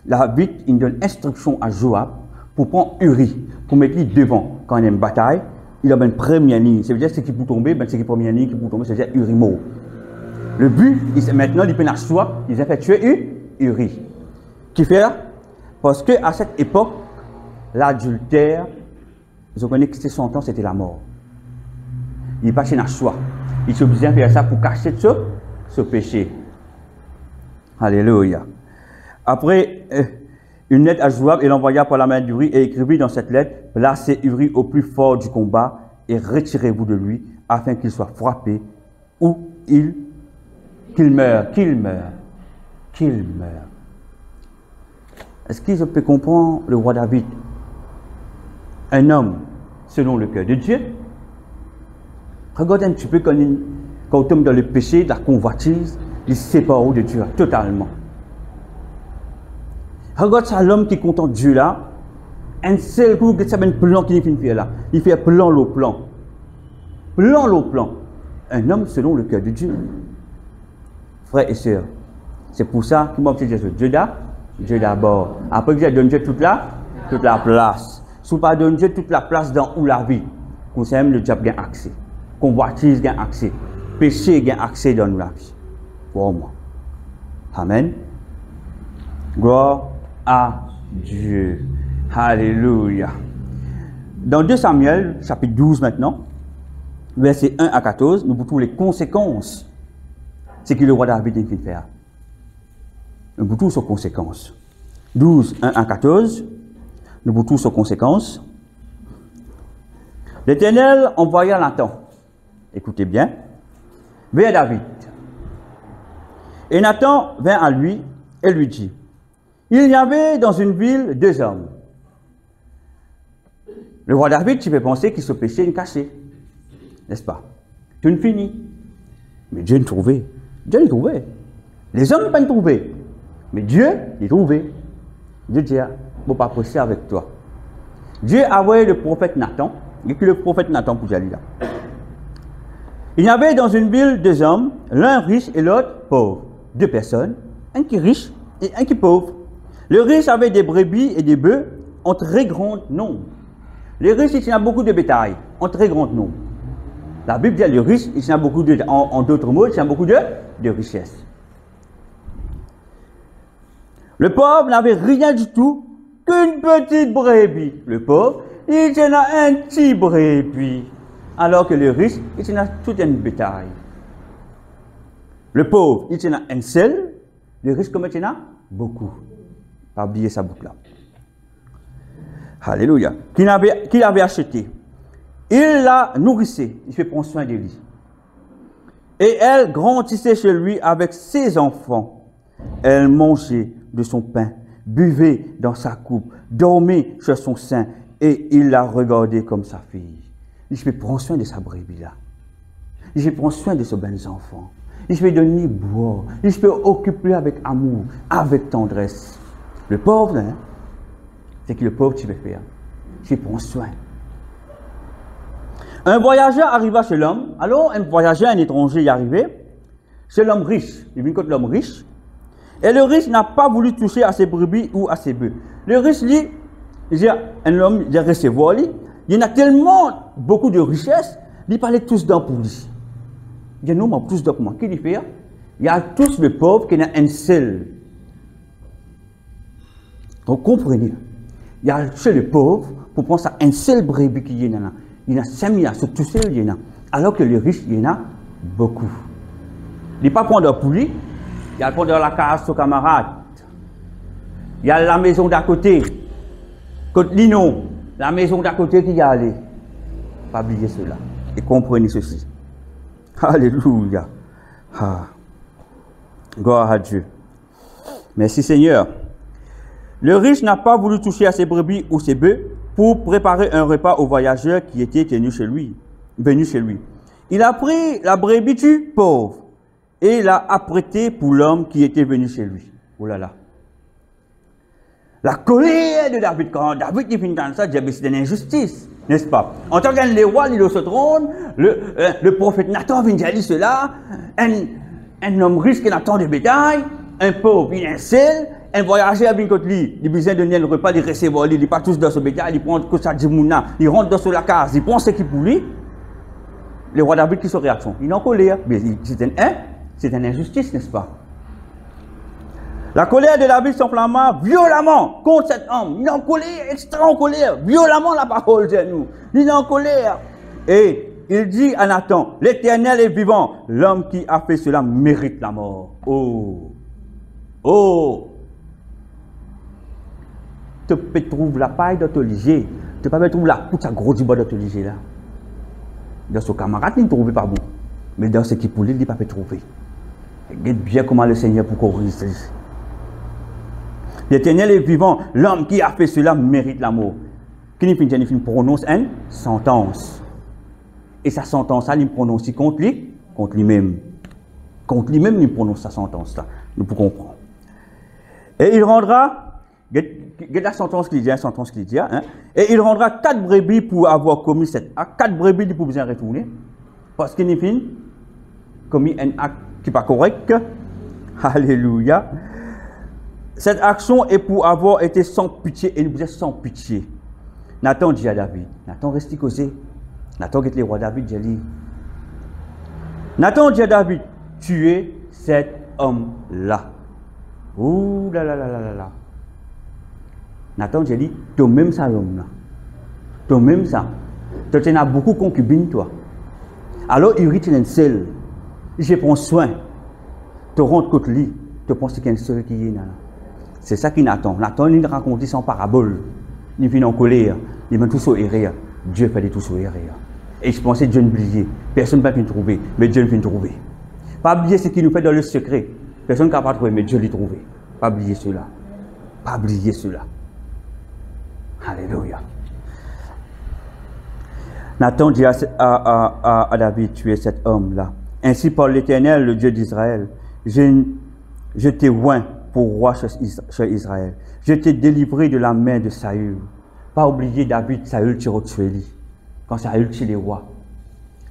David il donne instruction à Joab pour prendre Uri, pour mettre lui devant. Quand il y a une bataille, il a une première ligne. Ça veut dire que ce qui peut tomber, c'est la première ligne qui peut tomber, c'est-à-dire Uri mort. Le but, maintenant, il peut la choix, il a fait tuer Uri. Qui fait? Parce qu'à cette époque, l'adultère, je connais que c'était 100 ans, c'était la mort. Il passait dans le choix. Il s'oblige à faire ça pour cacher ce péché. Alléluia. Après, une lettre à Joab, il envoya par la main d'Uri et écrivit dans cette lettre, placez Uri au plus fort du combat et retirez-vous de lui afin qu'il soit frappé ou qu'il meure. Est-ce que je peux comprendre le roi David? Un homme selon le cœur de Dieu. Regarde un petit peu quand on tombe dans le péché, la convoitise, il se sépare de Dieu totalement. Regarde ça, l'homme qui est content de Dieu là, un seul coup, ça fait un plan qu'il fait là. Il fait plan le plan. Plan le plan. Un homme selon le cœur de Dieu. Frères et sœurs, c'est pour ça que moi je dis Dieu d'abord. Après que j'ai donné Dieu toute la place. Si vous pas donné Dieu toute la place dans où la vie, qu'on sait même le diable a accès. Convoitise a accès. Péché a accès dans la vie. Pour moi. Amen. Gloire à Dieu. Alléluia. Dans 2 Samuel, chapitre 12 maintenant, versets 1 à 14, nous trouvons les conséquences. C'est que le roi David a fait faire. Nous trouvons ses conséquences. 12, 1 à 14, nous trouvons ses conséquences. L'Éternel envoya Nathan. Écoutez bien. Vers David. Et Nathan vint à lui et lui dit, il y avait dans une ville 2 hommes. Le roi David, tu peux penser qu'il se péchait une cachée. N'est-ce pas? Tout ne finit. Mais Dieu ne trouvait. Dieu le trouvait. Les hommes ne pas le trouver. Mais Dieu les trouvait. Dieu dit, je ne pas prêcher avec toi. Dieu a envoyé le prophète Nathan. Et que le prophète Nathan pour aller là. Il y avait dans une ville 2 hommes, l'un riche et l'autre pauvre. 2 personnes, un qui est riche et un qui est pauvre. Le riche avait des brebis et des bœufs en très grand nombre. Les riches, il y a beaucoup de bétail en très grand nombre. La Bible dit le riche, il y a beaucoup de, en d'autres mots, il y a beaucoup de richesses. Le pauvre n'avait rien du tout qu'une petite brebis. Le pauvre, il y en a un petit brebis. Alors que le riche, il y en a tout un bétail. Le pauvre, il y en a un seul. Le riche, comme il y en a beaucoup. Pas oublier sa boucle là. Alléluia. Qu'il avait acheté. Il la nourrissait. Il fait prendre soin de lui. Et elle grandissait chez lui avec ses enfants. Elle mangeait de son pain, buvait dans sa coupe, dormait sur son sein, et il la regardait comme sa fille. Il fait prendre soin de sa brebis là. Il fait prendre soin de ses bons enfants. Il fait donner boire. Il fait occuper avec amour, avec tendresse. Le pauvre, hein, c'est que le pauvre, tu veux faire. Tu prends soin. Un voyageur arriva chez l'homme. Alors, un voyageur, un étranger y arrivait. C'est l'homme riche. Il vient contre l'homme riche. Et le riche n'a pas voulu toucher à ses brebis ou à ses bœufs. Le riche, lui, un homme, il a recevoir lui. Il y en a tellement beaucoup de richesses, il parlait tous d'un pour lui. Il y a non, tous d'un pour moi. Qui dit faire? Il y a tous les pauvres qui n'ont un seul. Donc, comprenez. Il y a chez les pauvres, pour prendre ça, un seul brebis qui y en a. Il y en a 5000, c'est tout seul, il y en a. Alors que les riches, il y en a beaucoup. Il n'est pas prendre pour lui, il y a prendre la case au camarade. Il y a la maison d'à côté. Côte Lino, la maison d'à côté qui y a allé. Pas oublier cela. Et comprenez ceci. Alléluia. Ah. Gloire à Dieu. Merci Seigneur. Le riche n'a pas voulu toucher à ses brebis ou ses bœufs pour préparer un repas aux voyageurs qui étaient venus chez lui. Il a pris la brebis du pauvre et l'a apprêtée pour l'homme qui était venu chez lui. Oh là là. La colère de David, quand David dit ça, Dieu c'est une injustice, n'est-ce pas? En tant qu'un roi, il est sur le trône, le prophète Nathan vient dire cela, un homme riche qui Nathan de bétail, un pauvre, il est un seul, un voyageur avec lui, il a besoin de donner le repas, il recevoir, il n'est pas tous dans ce bétail, il prend que ça dit mouna, il rentre dans la case, il prend ce qui pour lui. Le roi David qui est en réaction, il est en colère, mais c'est une injustice, n'est-ce pas? La colère de David s'enflamma violemment contre cet homme. Il est en colère, extrêmement en colère, violemment la parole de nous. Il est en colère. Et il dit à Nathan, l'Éternel est vivant, l'homme qui a fait cela mérite la mort. Oh! Oh! Tu peux trouver la paille dans ton liger. Tu peux trouver la poutre à gros du bas dans ton liger là. Dans son camarade, il ne trouve pas bon. Mais dans ce qui pour lui, il ne peut pas trouver. Regarde bien comment le Seigneur pour corriger. L'Éternel est vivant, l'homme qui a fait cela mérite la mort. Qui prononce une sentence. Et sa sentence, il prononce contre lui-même. Contre lui-même, il prononce sa sentence. Là. Nous pouvons comprendre. Et il rendra, la sentence qu'il dit, hein, et il rendra 4 brebis pour avoir commis cet acte. 4 brebis pour bien retourner. Parce qu'il a commis un acte qui n'est pas correct. Alléluia. Cette action est pour avoir été sans pitié, et nous sommes sans pitié. Nathan dit à David, Nathan reste causé. Nathan est le roi David, j'ai dit. Nathan dit à David, tuez cet homme-là. Ouh là là là là là. Nathan j'ai dit, toi-même ça l'homme-là. Toi-même ça. Toi tu as beaucoup de concubines, toi. Alors il rit une seule. Je prends soin. Tu rentres contre lui. Tu penses qu'il y a une seule qui est là. C'est ça qui Nathan. Nathan, il raconte son parabole. Il vient en colère. Il met tout sur rire. Dieu fait tout sur rire. Et je pensais que Dieu n'oubliait. Personne ne peut le trouver. Mais Dieu vient trouver. Pas oublier ce qu'il nous fait dans le secret. Personne ne peut pas trouver, mais Dieu l'a trouvé. Pas oublier cela. Pas oublier cela. Alléluia. Nathan dit à David, tu es cet homme-là. Ainsi par l'Éternel, le Dieu d'Israël, je t'ai oint pour roi chez Israël. Je t'ai délivré de la main de Saül. Pas oublier David, Saül tire tué lui. Quand Saül tue les rois.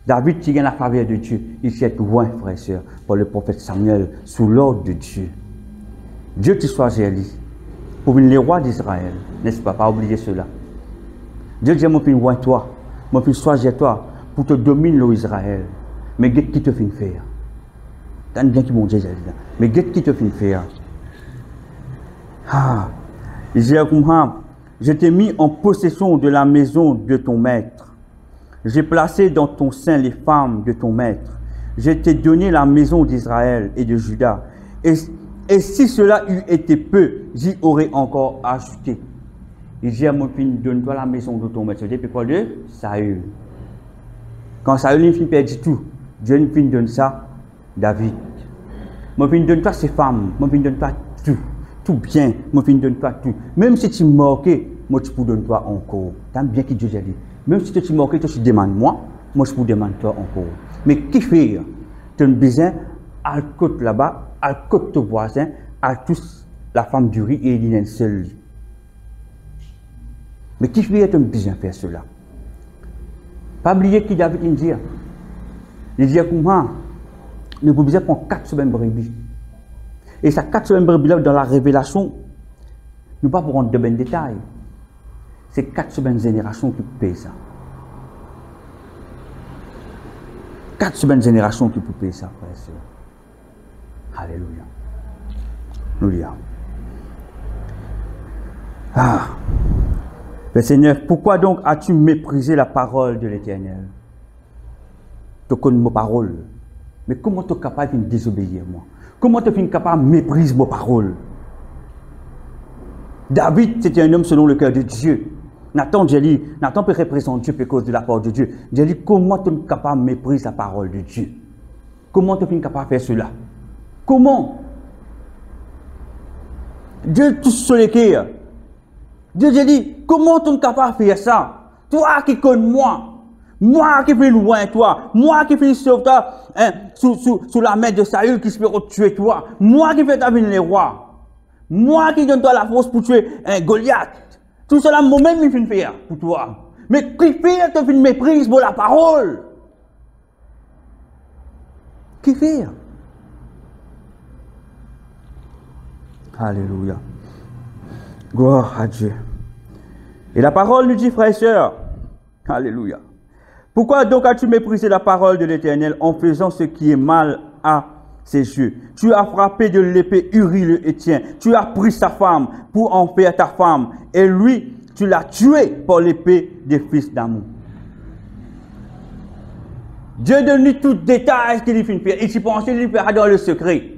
David tire la faveur de Dieu. Il s'est oint, frère et soeur, par le prophète Samuel, sous l'ordre de Dieu. Dieu te choisit lui. Pour les rois d'Israël, n'est-ce pas? Pas oublier cela. Dieu dit, mon fils, oint toi. Mon fils, choisis toi pour te dominer l'Israël. Mais qu'est-ce qui te fait faire? T'as bien qui m'ont dit, mais qu'est-ce qui te fait faire? Ah, je t'ai mis en possession de la maison de ton maître. J'ai placé dans ton sein les femmes de ton maître. Je t'ai donné la maison d'Israël et de Juda. Et si cela eût été peu, j'y aurais encore ajouté. Il dit à mon fils, donne-toi la maison de ton maître. C'est depuis quoi de Saül. Quand Saül ne perd tout, Dieu ne donne ça David. Mon fils, donne-toi ces femmes. Mon fils, donne-toi tout. Tout bien. Mon fils, donne-toi tout. Même si tu manquais, moi, tu peux donner toi encore. T'aimes bien que Dieu a dit. Même si tu manquais, tu demandes moi je peux demander toi encore. Mais qui fait? Tu as besoin à côté là-bas, à côté de ton voisin, à tous la femme du riz et il est seul. Mais qui fait? Tu as besoin de faire cela. Pas oublier qui David dit. Il dit comment? Nous avons besoin de prendre 4 semaines brebis. Et ces 4 semaines brebis là, dans la révélation, nous ne pouvons pas prendre de bons détails. C'est 4 semaines générations qui payent ça. 4 semaines générations qui peuvent payer ça, frère et soeur. Alléluia. Alléluia. Ah. Verset 9. Pourquoi donc as-tu méprisé la parole de l'Éternel? Tu connais ma parole. Mais comment tu es capable de désobéir moi? Comment tu es capable de mépriser ma parole? David, c'était un homme selon le cœur de Dieu. Nathan peut représenter Dieu à cause de la parole de Dieu. J'ai dit, comment tu es capable de mépriser la parole de Dieu? Comment tu es capable de faire cela? Comment? Dieu tout sur les cœurs. Dieu a dit, comment tu es capable de faire ça? Toi qui connais moi qui fais loin toi, moi qui fais sauver toi sous la main de Saül qui se peut tuer toi, moi qui fais ta vie les rois. Moi qui donne toi la force pour tuer un Goliath. Tout cela, moi-même, je vais faire pour toi. Mais qui fait te une méprise pour la parole? Qui fait? Alléluia. Gloire à Dieu. Et la parole nous dit, frères et sœurs, alléluia. Pourquoi donc as-tu méprisé la parole de l'Éternel en faisant ce qui est mal à ses yeux? Tu as frappé de l'épée Uri le Héthien. Tu as pris sa femme pour en faire ta femme. Et lui, tu l'as tué par l'épée des fils d'Ammon. Dieu donne tout détail ce qu'il fait. Il s'y pensait, il fera dans le secret.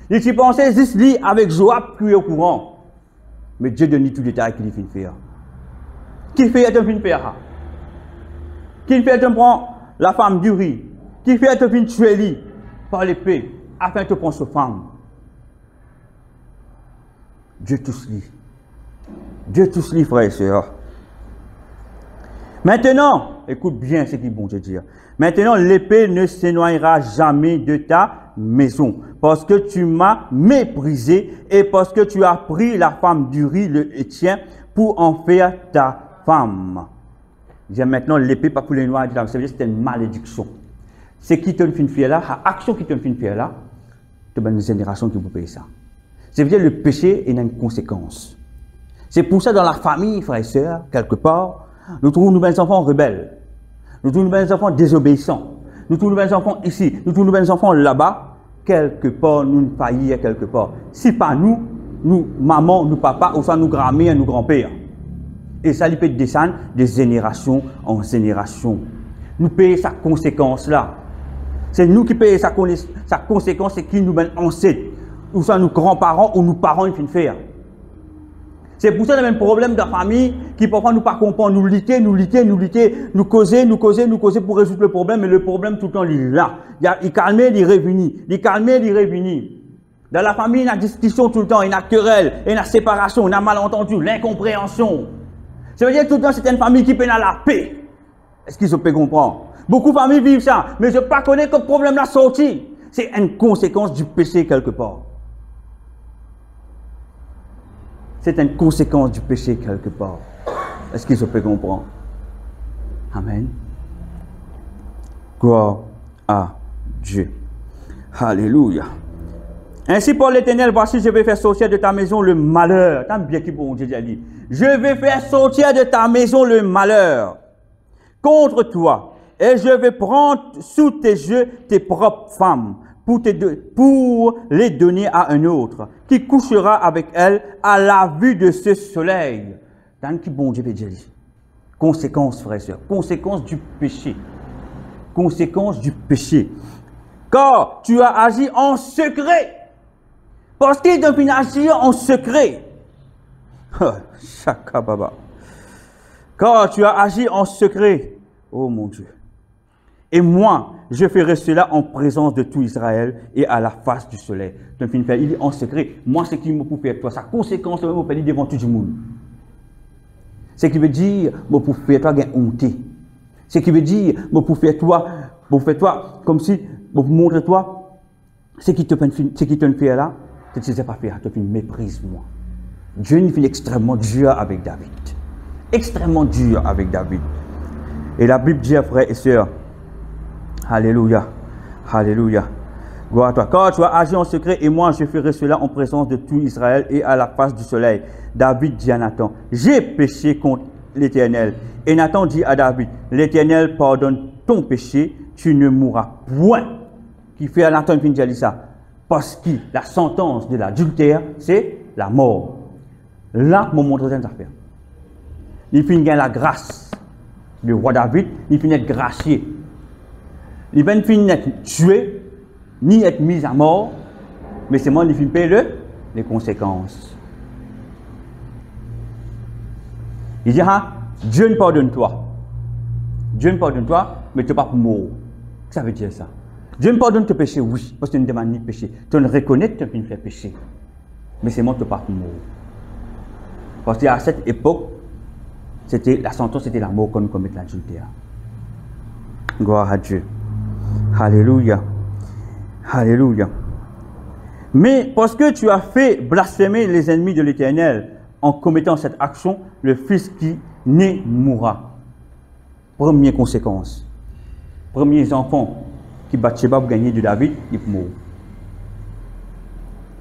Il s'y pensait juste lui avec Joab qui est au courant. Mais Dieu donne tout détail qu'il fait faire. Qui fait un fin faire? Qui fait un prend la femme d'Uri? Qui fait un fin tuer lui par l'épée afin de prendre sa femme? Dieu tous lui. Dieu tous lui, frères et sœurs. Maintenant, écoute bien ce qu'il bon Dieu dire. Maintenant, l'épée ne s'éloignera jamais de ta maison, parce que tu m'as méprisé et parce que tu as pris la femme d'Uri le Héthien pour en faire ta femme. J'ai maintenant l'épée pas pour les noirs de la maison, c'est une malédiction. Ce qui te fait faire là, l'action qui te fait faire là, c'est une génération qui vous paye ça. C'est dire le péché est une conséquence. C'est pour ça dans la famille, frères et sœurs, quelque part, nous trouvons nos enfants rebelles. Nous trouvons nos enfants désobéissants. Nous trouvons nos enfants ici. Nous trouvons nos enfants là-bas. Quelque part, nous faillissons quelque part. Si pas nous, nous, maman, nous, papa, ou ça, nous grand-mère, nous grand-père. Et ça, il peut descendre de génération en génération. Nous payons sa conséquence là. C'est nous qui payons sa conséquence, c'est qui nous mène ancêtre. Ou ça, nos grands-parents ou nos parents, ils finissent faire. C'est pour ça le même problème de la famille qui parfois nous pas comprendre, nous lutter, nous causer pour résoudre le problème, mais le problème tout le temps il est là. Il calme, il revient, il calme, il revient. Dans la famille, il y a discussion tout le temps, il y a querelle, il y a séparation, il y a malentendu, l'incompréhension. Ça veut dire que tout le temps c'est une famille qui peine à la paix. Est-ce qu'ils peuvent comprendre? Beaucoup de familles vivent ça, mais je ne pas connaître que le problème l'a sorti. C'est une conséquence du péché quelque part. C'est une conséquence du péché quelque part. Est-ce qu'ils se peut comprendre? Amen. Gloire à Dieu. Alléluia. Ainsi pour l'Éternel, voici, je vais faire sortir de ta maison le malheur. T'as bien qui bon Dieu dit. Je vais faire sortir de ta maison le malheur contre toi. Et je vais prendre sous tes yeux tes propres femmes pour les donner à un autre, qui couchera avec elle à la vue de ce soleil. Dans qui bon Dieu veut dire? Conséquence, frères et sœurs, conséquence du péché. Conséquence du péché. Car tu as agi en secret. Parce qu'il doit agir en secret. Chaka baba. Car tu as agi en secret. Oh mon Dieu. Et moi, je ferai cela en présence de tout Israël et à la face du soleil. Donc, il est en secret. Moi, ce qui me peut faire toi, sa conséquence, me peut devant tout le monde. Ce qui veut dire, me peut faire toi gagner honte. Ce qui veut dire, me peut faire toi, comme si, me montrer toi, ce qui te fait là, tu ne sais pas faire, tu fais une méprise, moi. Dieu il fait extrêmement dur avec David. Extrêmement dur avec David. Et la Bible dit, frères et sœurs, alléluia, alléluia, gloire à toi. Car tu as agi en secret et moi je ferai cela en présence de tout Israël et à la face du soleil. David dit à Nathan, j'ai péché contre l'Éternel. Et Nathan dit à David, l'Éternel pardonne ton péché, tu ne mourras point. Qui fait à Nathan une dit ça? Parce que la sentence de l'adultère, c'est la mort. Là, mon montre une affaire. Il finit la grâce. Le roi David, il finit être gracié. Il ne finit être tué, ni être mis à mort, mais c'est moi qui finit payer les conséquences. Il dit, ah, Dieu ne pardonne toi. Dieu ne pardonne toi, mais tu n'es pas pour mourir. Ça veut dire ça. Dieu ne pardonne tes péchés, oui, parce que tu ne demandes ni péché. Tu ne reconnais que tu ne fais péché. Mais c'est moi qui ne pas pour mourir. Parce qu'à cette époque, la sentence c'était la mort quand nous commettons l'adultère. Gloire à Dieu. Alléluia. Alléluia. Mais parce que tu as fait blasphémer les ennemis de l'Éternel en commettant cette action, le fils qui naît mourra. Première conséquence. Premiers enfants qui battent Sheba pour gagner de David, ils mourent.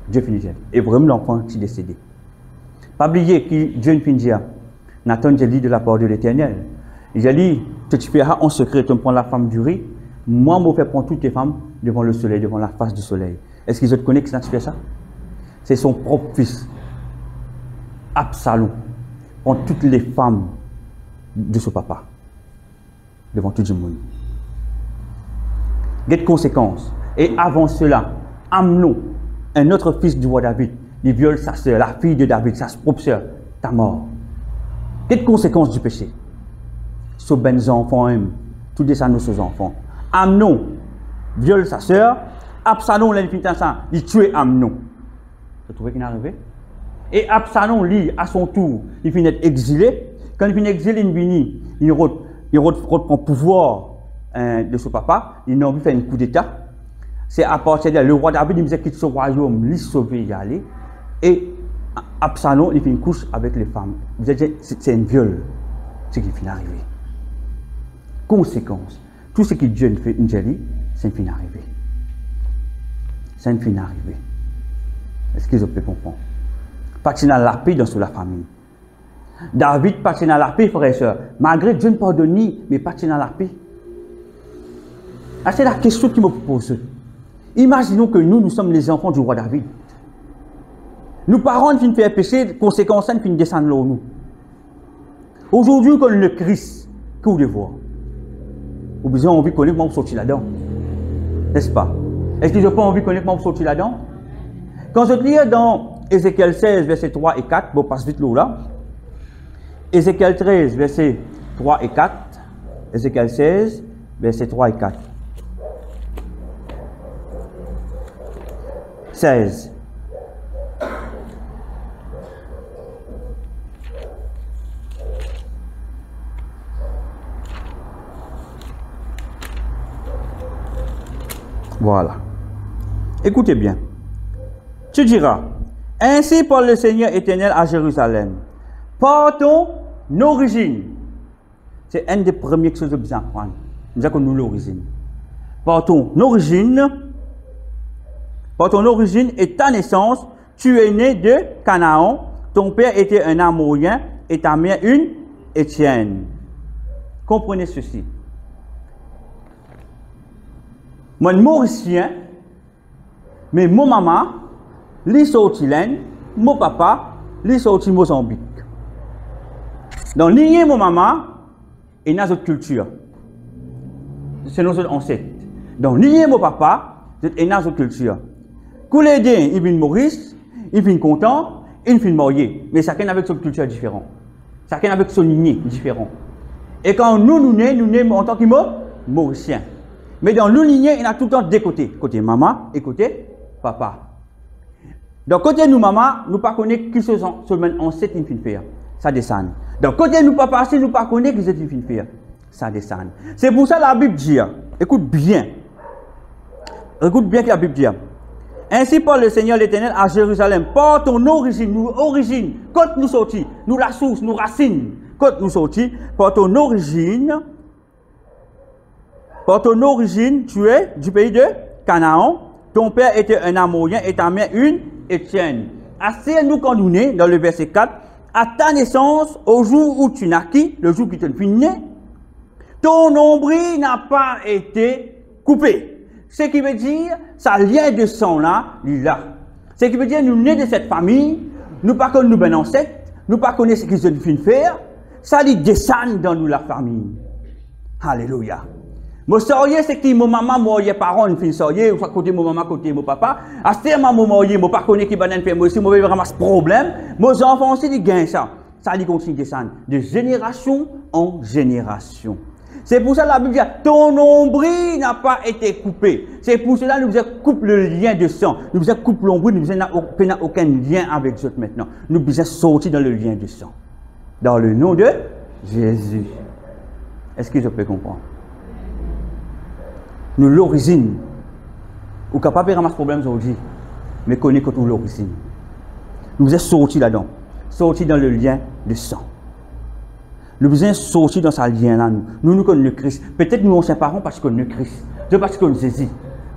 Dieu finit. Et vraiment l'enfant qui est décédé. Pas oublier que Dieu ne finit pas. Nathan, j'ai dit de la part de l'Éternel. J'ai dit, tu feras en secret, tu me prends la femme du riz. Moi, je vais prendre toutes les femmes devant le soleil, devant la face du soleil. Est-ce qu'ils te connaissent que tu fais ça? C'est son propre fils, Absalom, prend toutes les femmes de son papa, devant tout le monde. Il y a des conséquences. Et avant cela, Amnon, un autre fils du roi David, il viole sa sœur, la fille de David, sa propre sœur, ta mort. Il y a des conséquences du péché. Sur ben enfants, tout descend de ses enfants. Amnon viole sa sœur, Absalom, il tue Amnon. Vous trouvez qu'il est arrivé? Et Absalom, lui, à son tour, il finit d'être exilé. Quand il finit exilé, il reprend le pouvoir de son papa. Il a envie de faire un coup d'état. C'est à partir de là, le roi David, il me dit qu'il quitte ce royaume, il sauver, y aller. Et Absalom, il fait une couche avec les femmes. C'est un viol, ce qui finit d'arriver. Conséquence, tout ce que Dieu fait, c'est fini d'arriver. C'est fini d'arriver. Est-ce que vous pouvez comprendre? Partir dans la paix dans la famille. David partit dans la paix, frères et sœurs. Malgré Dieu ne pardonne ni, mais partir dans la paix. C'est la question qui me pose. Imaginons que nous sommes les enfants du roi David. Nos parents finissent faire péché, conséquence, ils finissent descendre là nous. Aujourd'hui, quand le Christ, que vous devez voir? Vous avez envie de connaître comment vous sortir là-dedans. N'est-ce pas? Est-ce que je n'ai pas envie de connaître comment vous sortir là-dedans? Quand je lis dans Ézéchiel 16, versets 3 et 4, bon, passe vite là. Ézéchiel 13, versets 3 et 4. Ézéchiel 16, versets 3 et 4. 16. Voilà. Écoutez bien. Tu diras, ainsi parle le Seigneur éternel à Jérusalem. Par ton origine. C'est une des premières choses que vous apprendre. Nous avons nous l'origine. Par ton origine et ta naissance, tu es né de Canaan. Ton père était un Amorien et ta mère une Étienne. Comprenez ceci. Moi, Mauricien, mais mon maman, li sorti l'Inde, mon papa, li sorti Mozambique. Dans l'union mon maman, et dans notre culture. C'est nos ancêtres. Dans l'union mon papa, et dans notre culture. Quand les deux, ils viennent Maurice, ils viennent contents, ils viennent mariés. Mais chacun avec son culture différente. Chacun avec son lignée différent. Et quand nous naissons en tant que Mauriciens. Mais dans nos lignées, il y a tout le temps deux côtés. Côté maman et côté papa. Donc, côté nous maman, nous ne connaissons pas qui sont seulement ancêtres qui finissent faire. Ça descend. Donc, côté nous papa, si nous ne connaissons pas qui sont finissent faire. Ça descend. C'est pour ça que la Bible dit, écoute bien que la Bible dit. Ainsi parle le Seigneur l'Éternel à Jérusalem. Par ton origine, quand nous sortis, nous la source, nous racines, quand nous sortis, par ton origine, tu es du pays de Canaan. Ton père était un Amorien et ta mère une Étienne. Assez nous quand nous nés, dans le verset 4, à ta naissance, au jour où tu naquis, le jour qui te fit né, ton nombril n'a pas été coupé. Ce qui veut dire, ça lien de sang là, il est là. Ce qui veut dire, nous nés de cette famille, nous pas connaissons nos ancêtres, nous pas connaissons ce qu'ils ont fait faire, ça lui descend dans nous la famille. Alléluia. Mon sorier, c'est que mon maman, mon parent, une fille sorier, ou côté mon maman, côté mon papa. À ce moment, mon morier, mon pas connaît qui va faire moi aussi, mon bébé ramasse problème. Mes enfants aussi, ils gagnent ça. Ça, ils continuent de descendre de génération en génération. C'est pour ça que la Bible dit, ton nombril n'a pas été coupé. C'est pour cela que nous coupons le lien de sang. Nous coupons l'ombril, nous n'avons aucun lien avec Dieu maintenant. Nous devons sortir dans le lien de sang. Dans le nom de Jésus. Est-ce que je peux comprendre? Nous l'origine. Ou capable de ramasser problème aujourd'hui. mais connaît que tout l'origine. Nous sommes sortis là-dedans, sortis dans le lien de sang. Nous sommes sortis dans ce lien-là. Nous connaissons le Christ. Peut-être nous, nos parents, parce qu'on est Christ. Dieu parce qu'on est Jésus.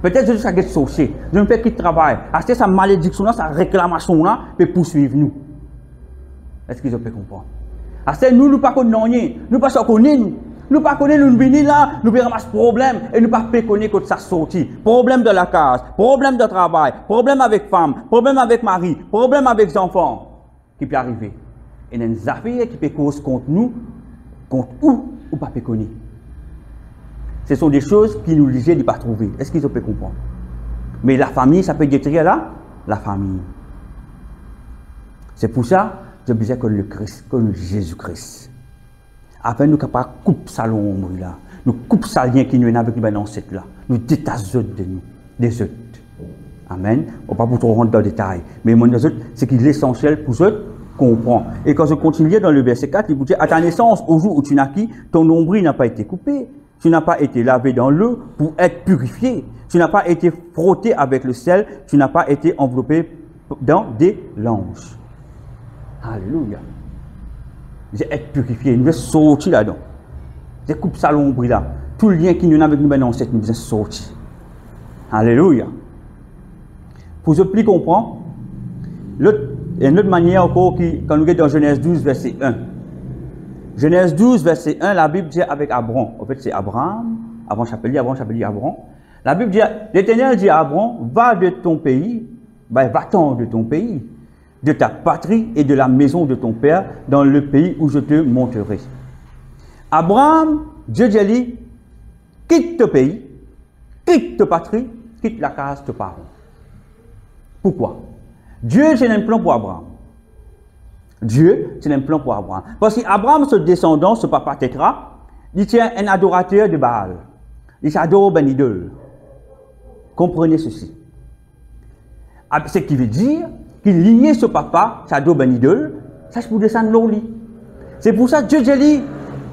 Peut-être que ça est sorcier. Je ne fais qu'il travaille. Acheter sa malédiction, sa réclamation-là, peut poursuivre nous. Est-ce que je peux comprendre? Acheter nous, nous ne connaissons rien. Nous ne connaissons pas. Nous ne connaissons pas. Nous venons là, nous ramasser problème. Et nous ne connaissons pas que ça sorti. Problème de la case, problème de travail, problème avec femme, problème avec mari, problème avec les enfants. Qui peut arriver. Et il y a des affaires qui peuvent cause contre nous, contre où ou pas connaître. Ce sont des choses qui nous lisent de ne pas trouver. Est-ce qu'ils peuvent comprendre? Mais la famille, ça peut détruire la famille. C'est pour ça que je disais que le Christ, que Jésus-Christ. Afin nous capables de couper ça l'ombre là. Nous coupons ça lien qui nous est avec nos ancêtres là. Nous détachons de nous, des autres. Amen. On ne va pas trop rentrer dans le détail. Mais mon autres, c'est qu'il est essentiel pour eux comprendre. Et quand je continue dans le verset 4, il vous dit, à ta naissance, au jour où tu naquis, ton nombril n'a pas été coupé. Tu n'as pas été lavé dans l'eau pour être purifié. Tu n'as pas été frotté avec le sel. Tu n'as pas été enveloppé dans des langes. Alléluia. J'ai été purifié. Nous sommes sortis là-dedans. J'ai coupé ça l'ombre là. Tout le lien qui nous a avec nous maintenant, c'est que nous sommes sortis. Alléluia. Pour que plus comprendre, il y a une autre manière encore quand nous sommes dans Genèse 12, verset 1. Genèse 12, verset 1, la Bible dit avec Abraham. En fait, c'est Abraham, Abraham chapelier, Abraham. La Bible dit, l'Éternel dit à Abraham, va de ton pays, va-t'en de ton pays, de ta patrie et de la maison de ton père, dans le pays où je te montrerai. Abraham, Dieu dit, quitte ton pays, quitte ta patrie, quitte la case de tes parents. Pourquoi? Dieu, j'ai un plan pour Abraham. Dieu, c'est un plan pour Abraham. Parce qu'Abraham, ce descendant, ce papa Tétra, il tient un adorateur de Baal. Il s'adore ben idole. Comprenez ceci. Ce qui veut dire qu'il lignait ce papa, s'adore ben idole, ça c'est pour descendre l'oli. C'est pour ça que Dieu dit,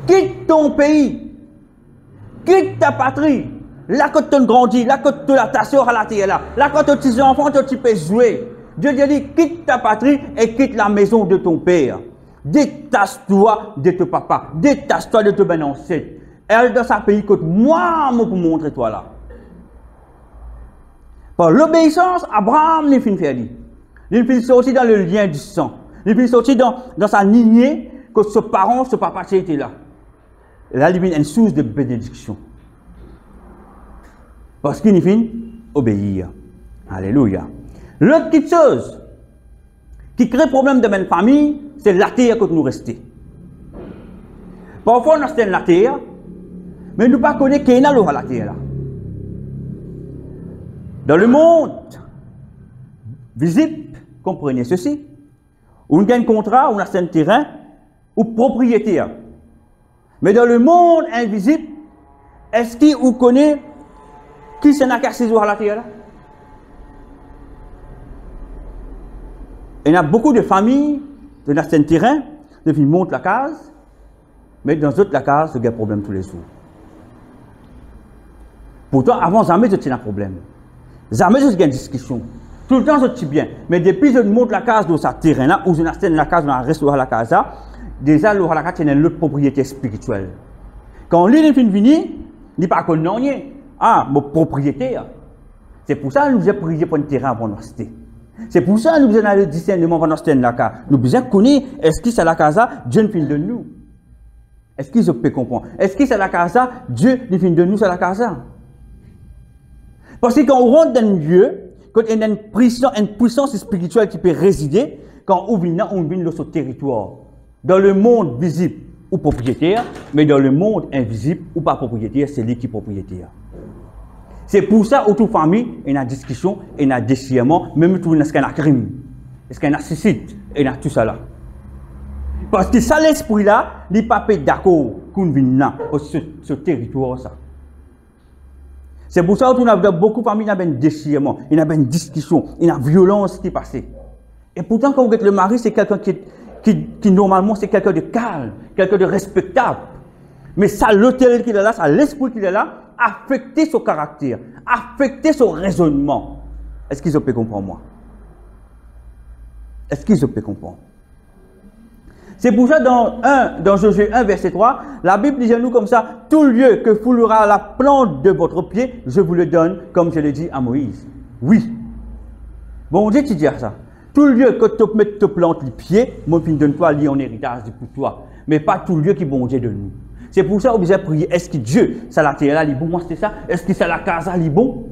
quitte ton pays, quitte ta patrie, là que tu grandis, là que tu as ta soeur à la terre, là que tes enfants, tu peux jouer. Dieu dit, quitte ta patrie et quitte la maison de ton père. Détache-toi de ton papa. Détache-toi de ton ben ancêtre. Elle dans sa pays que moi, pour montrer toi là. Par l'obéissance, Abraham n'est fin faire. Il finit sorti dans le lien du sang. Il finit sorti dans sa lignée que ce parent, ce papa était là. Et là, il y a une source de bénédiction. Parce qu'il finit obéir. Alléluia. L'autre petite chose qui crée problème de ma famille, c'est la terre que nous restons. Parfois, on a la terre, mais nous ne connaissons pas qu'il y a la terre là. Dans le monde visible, comprenez ceci, on a un contrat, on a un terrain ou propriétaire. Mais dans le monde invisible, est-ce que vous connaissez qui s'en a cassé sur la terre là? Il y a beaucoup de familles, dans un terrain, ils montent la case, mais dans d'autres la case, il y a des problèmes tous les jours. Pourtant, avant, jamais je tiens un problème. Jamais je tiens une discussion. Tout le temps, je tiens bien. Mais depuis que je monte la case dans ce terrain-là, ou je tiens la case dans la reste de la case, déjà, la case, c'est une autre propriété spirituelle. Quand lui est venu, il n'est pas connu rien. Ah, mon propriétaire. C'est pour ça que nous avons prié pour un terrain avant de rester. C'est pour ça que nous avons le discernement pendant ce temps-là. Nous devons connaître, est-ce que c'est la casa, Dieu ne finit de nous? Est-ce que je peux comprendre? Est-ce que c'est la casa, Dieu ne finit de nous, c'est la casa? Parce que quand on rentre dans un lieu, quand il y a une puissance spirituelle qui peut résider, quand on vient dans ce territoire, dans le monde visible ou propriétaire, mais dans le monde invisible ou pas propriétaire, c'est lui qui est propriétaire. C'est pour ça, autour de la famille, il y a une discussion, il y a un déchirement, même tout il y a un crime, est-ce qu'il y a un suicide, il y a tout ça là. Parce que ça, l'esprit là, il n'est pas d'accord qu'on vienne là, sur ce territoire. Ça. C'est pour ça que dans beaucoup de familles, il y a un déchirement, il y a une discussion, il y a une violence qui est passée. Et pourtant, quand vous êtes le mari, c'est quelqu'un qui normalement, c'est quelqu'un de calme, quelqu'un de respectable. Mais ça, l'autel qu'il est là, ça, l'esprit qu'il est là, affecter son caractère, affecter son raisonnement. Est-ce qu'ils peuvent comprendre moi? Est-ce qu'ils peuvent comprendre? C'est pour ça, dans Josué 1, verset 3, la Bible dit à nous comme ça, tout lieu que foulera la plante de votre pied, je vous le donne, comme je l'ai dit à Moïse. Oui. Bon Dieu, tu dis ça. Tout lieu que tu mets te plante les pieds, moi, je donne toi, en héritage pour toi. Mais pas tout lieu qui bon Dieu de nous. C'est pour ça qu'on besoin prier. Est-ce que Dieu, ça la terre là, il est bon? Moi, c'est ça. Est-ce que ça la case là, il est bon?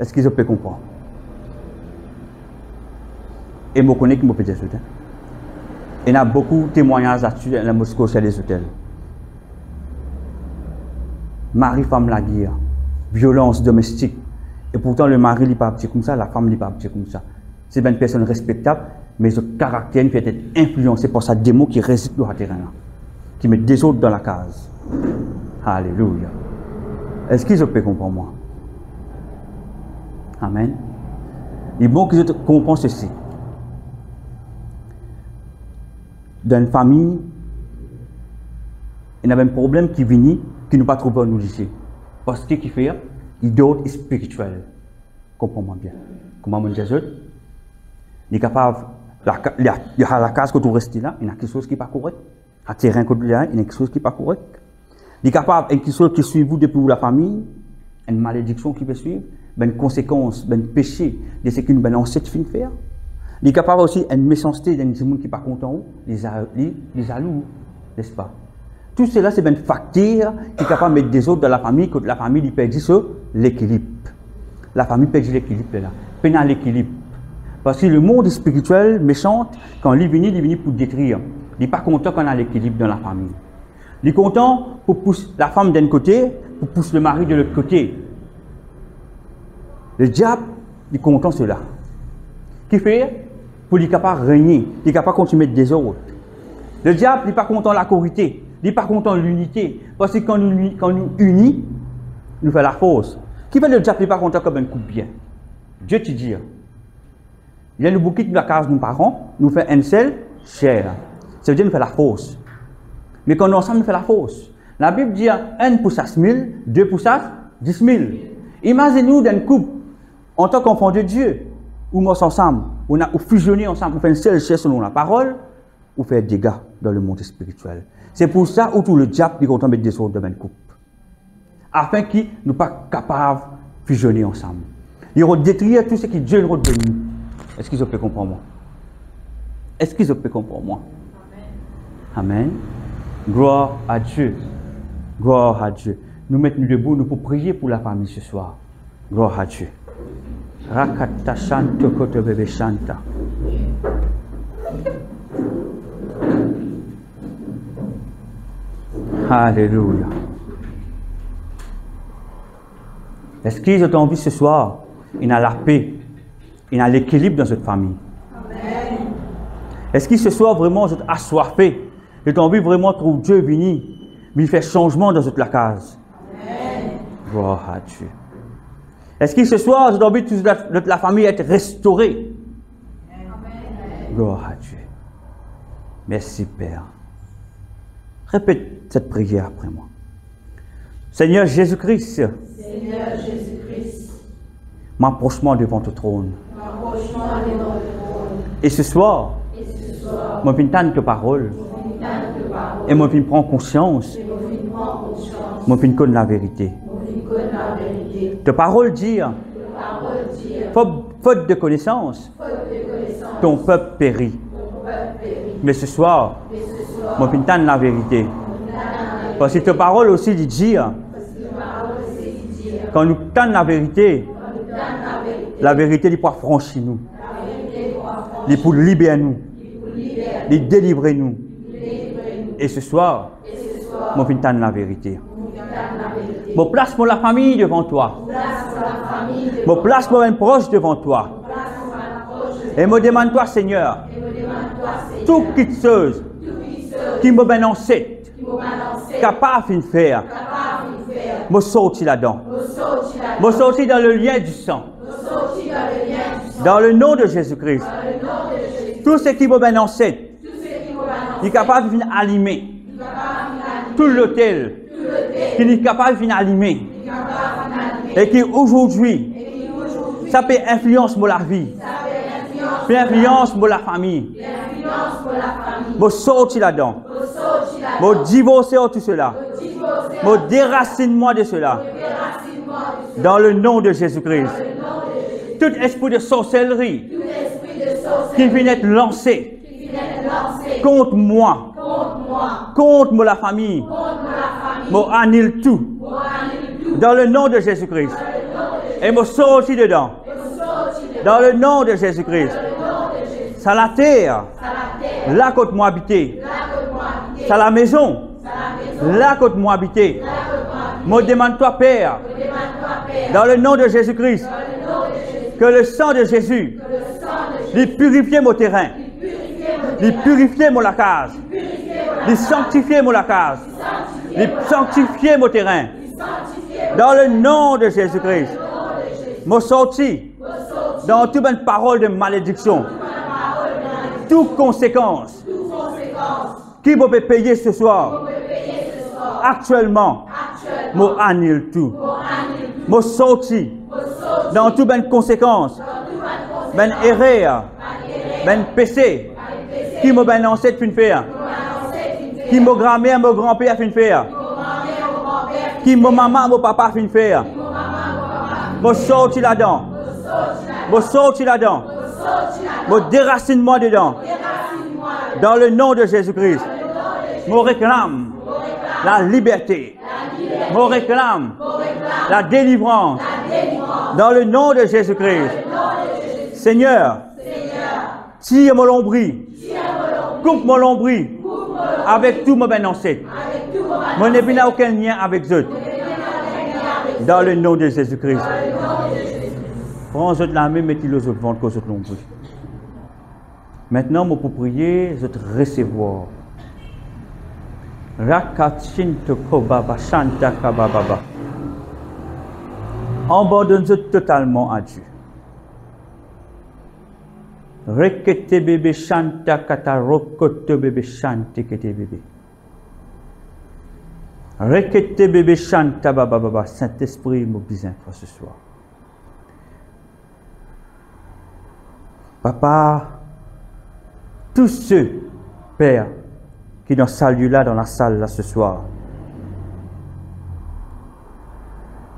Est-ce qu'ils peuvent comprendre? Et je connais qui me peut dire ça. Il y a beaucoup de témoignages là-dessus dans la Moscou chez les hôtels. Mari, femme, la guerre, violence domestique. Et pourtant, le mari n'est pas petit comme ça, la femme n'est pas petit comme ça. C'est une personne respectable, mais son caractère peut être influencé par sa démon qui résiste sur le terrain, qui met des autres dans la case. Alléluia. Est-ce qu'ils peuvent comprendre moi? Amen. Il est bon qu'ils comprennent ceci. Dans une famille, il y a un problème qui vient, qui ne pas trouver en nous ici. Parce que qui fait, il doit être spirituel. Comprends-moi bien. Comment on dit ça? Il est capable, il y a la case que tu restes là, il y a quelque chose qui n'est pas correct. À terrain que tu là, il y a quelque chose qui n'est pas correct. Il est capable, il y a quelque chose qui suit vous depuis la famille, une malédiction qui peut suivre, une conséquence, un péché de ce qu'une bonne ancêtre finit de faire. Il est capable aussi d'une méchanceté d'un monde qui n'est pas content, les jaloux, n'est-ce pas? Tout cela, c'est un facteur qui est capable de mettre des autres dans la famille, que la famille perd l'équilibre. La famille perd l'équilibre là. Pénal l'équilibre. Parce que le monde spirituel méchant, quand il vient pour détruire. Il n'est pas content qu'on a l'équilibre dans la famille. Il est content pour pousser la femme d'un côté, pour pousser le mari de l'autre côté. Le diable, il est content de cela. Qui fait? Pour qu'il capable de régner, il est capable de continuer de des autres. Le diable n'est pas content de la corité, il n'est pas content de l'unité. Parce que quand nous unis, nous faisons la force. Qui fait le diable n'est pas content comme un coup de bien? Dieu te dit. Il y a le bouquet de la case de nos parents, nous fait un seul chair. Ça veut dire nous fait la force. Mais quand nous ensemble, nous fait la force. La Bible dit 1 pour 6 000, 2 pour 10 000. Imaginez-nous dans une couple, en tant qu'enfant de Dieu, où nous sommes ensemble, on a fusionné ensemble, on fait une seule chair selon la parole, on fait des dégâts dans le monde spirituel. C'est pour ça où tout le diable est content de mettre des autres dans une couple. Afin qu'ils ne soient pas capables de fusionner ensemble. Ils vont détruire tout ce que Dieu nous donne. Est-ce qu'ils peuvent comprendre moi? Est-ce qu'ils peuvent comprendre moi? Amen. Amen. Gloire à Dieu. Gloire à Dieu. Nous mettons debout, nous pour prier pour la famille ce soir. Gloire à Dieu. Rakata Shanto Koto Bebe Shanta. Alléluia. Est-ce qu'ils ont envie ce soir? Il y a la paix, il y a l'équilibre dans cette famille. Amen. Est-ce qu'il ce soir vraiment vous êtes assoiffé? Vous avez envie vraiment de trouver Dieu venir, mais il fait changement dans cette case. Amen. Gloire à Dieu. Est-ce que ce soir vous avez envie de la famille être restaurée? Amen. Gloire à Dieu. Merci Père. Répète cette prière après moi. Seigneur Jésus-Christ. Seigneur Jésus-Christ. M'approchement devant ton trône. Et ce soir, je viens entendre ta parole. Et je viens prendre conscience. Je viens connaître la vérité. Ta parole dit, faute de connaissance, ton peuple périt. Mais ce soir, je viens entendre la vérité. Parce que ta parole aussi dit, quand nous entendons la vérité n'est pas franchie nous. Il est pour libérer nous. Il est délivrer nous. Et ce soir, je viens entendre la vérité. Je place pour la famille devant toi. Je place pour un proche devant toi. Et me demande toi, Seigneur, tout qui chose qui me balance, capable de faire, me sortir là-dedans. Me sortir dans le lien du sang. Dans le nom de Jésus-Christ. Tout ce qui me balance, il est capable de venir allumer tout l'hôtel, qui est capable de venir allumer. Et qui aujourd'hui, ça peut influencer la vie. Bienveillance pour la famille. Me sortir là-dedans. Me divorcer de tout cela. Me déracinement de cela. Dans le nom de Jésus-Christ. Tout esprit de sorcellerie qui vient être lancé contre moi, contre la famille, me annule tout. Dans le nom de Jésus-Christ. Et me sortir dedans. Dans le nom de Jésus-Christ. C'est la terre. Là côté moi habiter. C'est la maison. Là côté moi habiter. Me demande-toi, Père, dans le nom de Jésus-Christ, que le sang de Jésus lui purifie mon terrain, lui purifie mon la case, lui sanctifie mon la case, lui sanctifie mon terrain. Dans le nom de Jésus-Christ, me sorti dans toute une parole de malédiction, toute conséquence qui peut payer ce soir, actuellement, me annule tout. Me sorti dans toute une conséquence, une erreur, une péché, qui me ben ancêtre fin faire, qui me grand-mère, mon grand-père fin faire, qui me maman, mon papa fin faire. Me sorti là-dedans. Me sorti là-dedans. Me déracinement dedans. Dans le nom de Jésus-Christ. Me réclame la liberté. Me réclame la délivrance. Dans le nom de Jésus-Christ. Seigneur, tire mon lombri. Coupe mon lombri. Avec tout mon ben ancêtre. Mon n'ai n'a aucun lien avec eux. Dans le nom de Jésus-Christ. Prends la main, mettez-le au ventre que l'on prie. Maintenant, pour prier, je te recevoir. Rakachinto kobaba shanta kababa. Abandonne-le totalement à Dieu. Rekete bébé shanta kata rokoto bébé shante kete bébé. Rekete bébé shanta baba baba. Saint-Esprit, mobilise pour ce soir. Papa, tous ceux, Père, qui dans ce lieu-là, dans la salle là ce soir,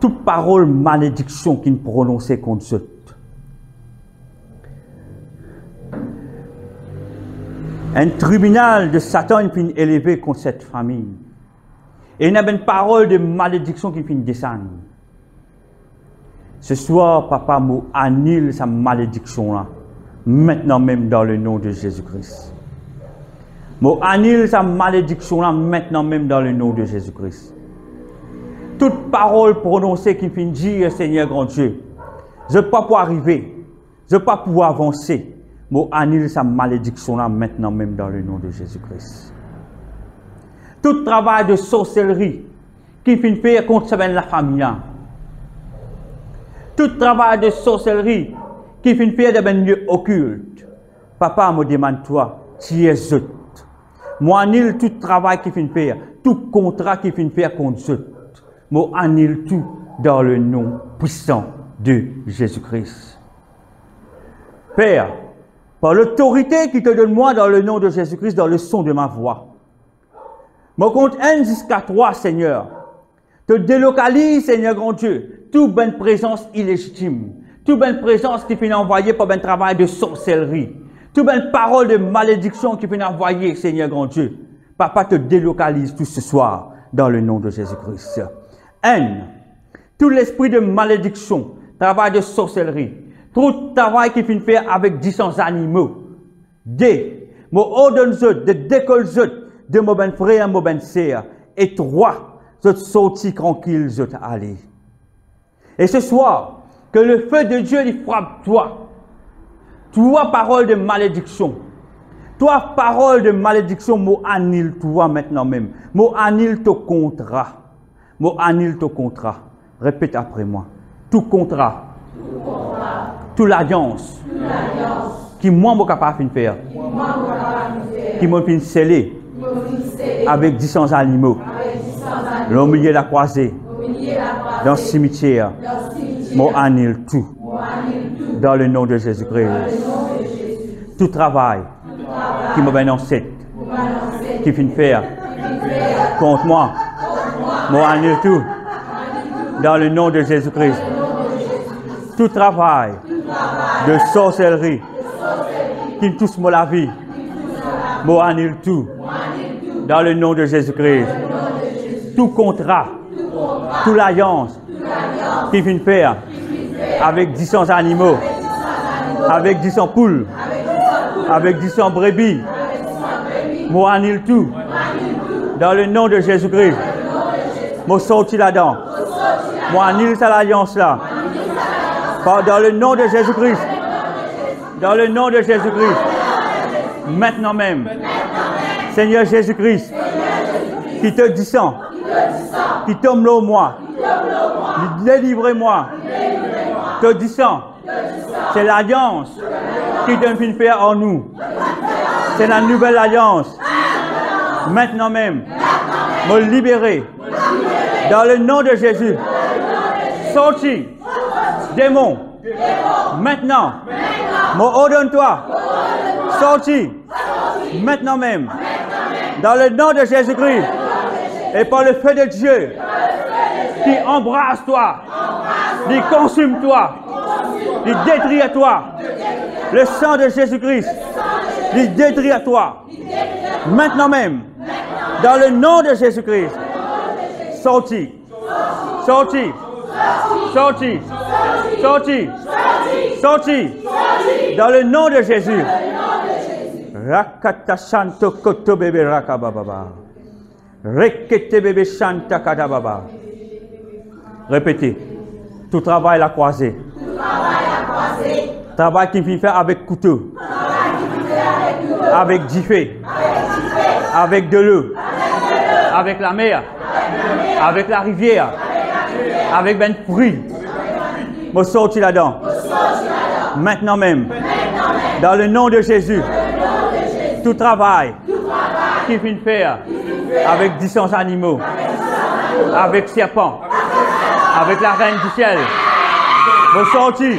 toute parole malédiction qui nous prononçait contre eux, un tribunal de Satan qui est élevé contre cette famille, et il y a une parole de malédiction qui finit descendre. Ce soir, Papa, nous annule sa malédiction-là. Maintenant même dans le nom de Jésus-Christ. Moi annule sa malédiction là maintenant même dans le nom de Jésus-Christ. Toute parole prononcée qui finit dire Seigneur grand Dieu, je ne peux pas arriver, je ne peux pas pouvoir avancer. Moi annule sa malédiction là maintenant même dans le nom de Jésus-Christ. Tout travail de sorcellerie qui finit faire contre la famille là. Tout travail de sorcellerie qui finit faire des lieux occultes. Papa me demande toi, tu es eux. Moi annule tout travail qui finit faire, tout contrat qui finit faire contre eux. Moi annule tout dans le nom puissant de Jésus-Christ. Père, par l'autorité qui te donne moi dans le nom de Jésus-Christ, dans le son de ma voix, me compte 1 jusqu'à 3, Seigneur. Te délocalise, Seigneur grand Dieu, toute bonne présence illégitime. Toute bonne présence qui finit envoyée par un travail de sorcellerie. Toute bonne parole de malédiction qui finit envoyée, Seigneur grand Dieu. Papa te délocalise tout ce soir dans le nom de Jésus-Christ. 1. Tout l'esprit de malédiction, travail de sorcellerie, tout travail qui finit faire avec 10 animaux. 2. Mon ordonne de décolle de mon ben frère, mon ben sœur. Et 3. Je sortis tranquille, je t'allais. Et ce soir, que le feu de Dieu lui frappe toi. Toi, parole de malédiction. Toi, parole de malédiction, moi annule toi maintenant même. Moi annule ton contrat. Moi annule ton contrat. Répète après moi. Tout contrat. Toute l'alliance. Qui moi, je capable de faire. Qui m'a fait sceller. Avec 10 animaux. Au milieu de la croisée. Dans le cimetière. Moi annule tout. Dans le nom de Jésus-Christ. tout travail qui me bénisse, qui finit faire contre moi, moi annule tout, dans le nom de Jésus-Christ. Tout travail de sorcellerie qui me touche la vie, moi annule tout, dans le nom de Jésus-Christ. Tout contrat, toute l'alliance qui finit faire avec 10 animaux, avec 10 poules, avec 10 brebis, moi annule tout, dans le nom de Jésus-Christ. Moi sorti là-dedans, moi annule cette alliance-là, dans le nom de Jésus-Christ, dans le nom de Jésus-Christ, maintenant même, Seigneur Jésus-Christ, qui te descend, qui tombe là au moi, délivrez-moi, te descend, c'est l'alliance qui te fait faire en nous, c'est la nouvelle alliance, maintenant même, me libérer, dans le nom de Jésus, sorti, démon, maintenant, me ordonne-toi, sorti, maintenant même, dans le nom de Jésus-Christ, et par le feu de Dieu, qui embrasse toi, qui consume toi, qui détruit toi, le sang de Jésus-Christ, qui détruit toi, maintenant même, dans le nom de Jésus-Christ, sorti, sorti, sorti, sorti, sorti, dans le nom de Jésus. Rakata Shanto Koto Bebe Rakababa. Rekete Bebe Shanta Kadababa. Répétez. Tout travail à la croisée. Travail qui vient faire avec couteau. Avec gifé. Avec de l'eau. Avec la mer. Avec la rivière. Avec ben fruit. Me sorti là-dedans. Maintenant même. Dans le nom de Jésus. Tout travail qui vient faire avec 10 animaux, avec serpents, avec la reine du ciel, me sortir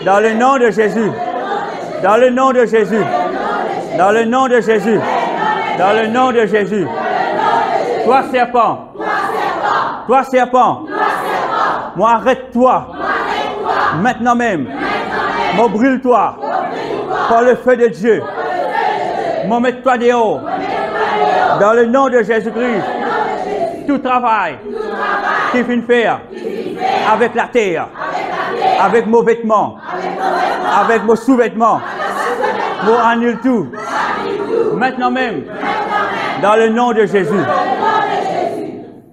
dans le nom de Jésus, dans le nom de Jésus, dans le nom de Jésus, dans le nom de Jésus. Toi serpent, moi arrête-toi, maintenant même, me brûle-toi par le feu de Dieu. M'en mets-toi dehors. Dans le nom de Jésus-Christ. Tout travail qui vient faire avec la terre, avec nos vêtements, avec nos sous-vêtements, nous annule tout. Maintenant même. Dans le nom de Jésus.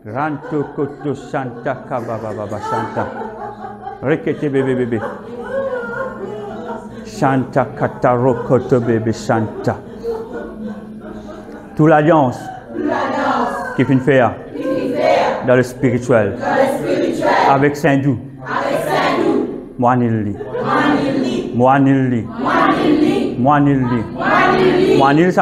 Ranto koto shanta kababa shanta. Rekete bébé bébé. Shanta kataro koto bébé shanta. Toute l'alliance qui finit faire dans le spirituel, avec Saint-Dou, moi annule, moi annule, moi annule, moi annule, moi annule,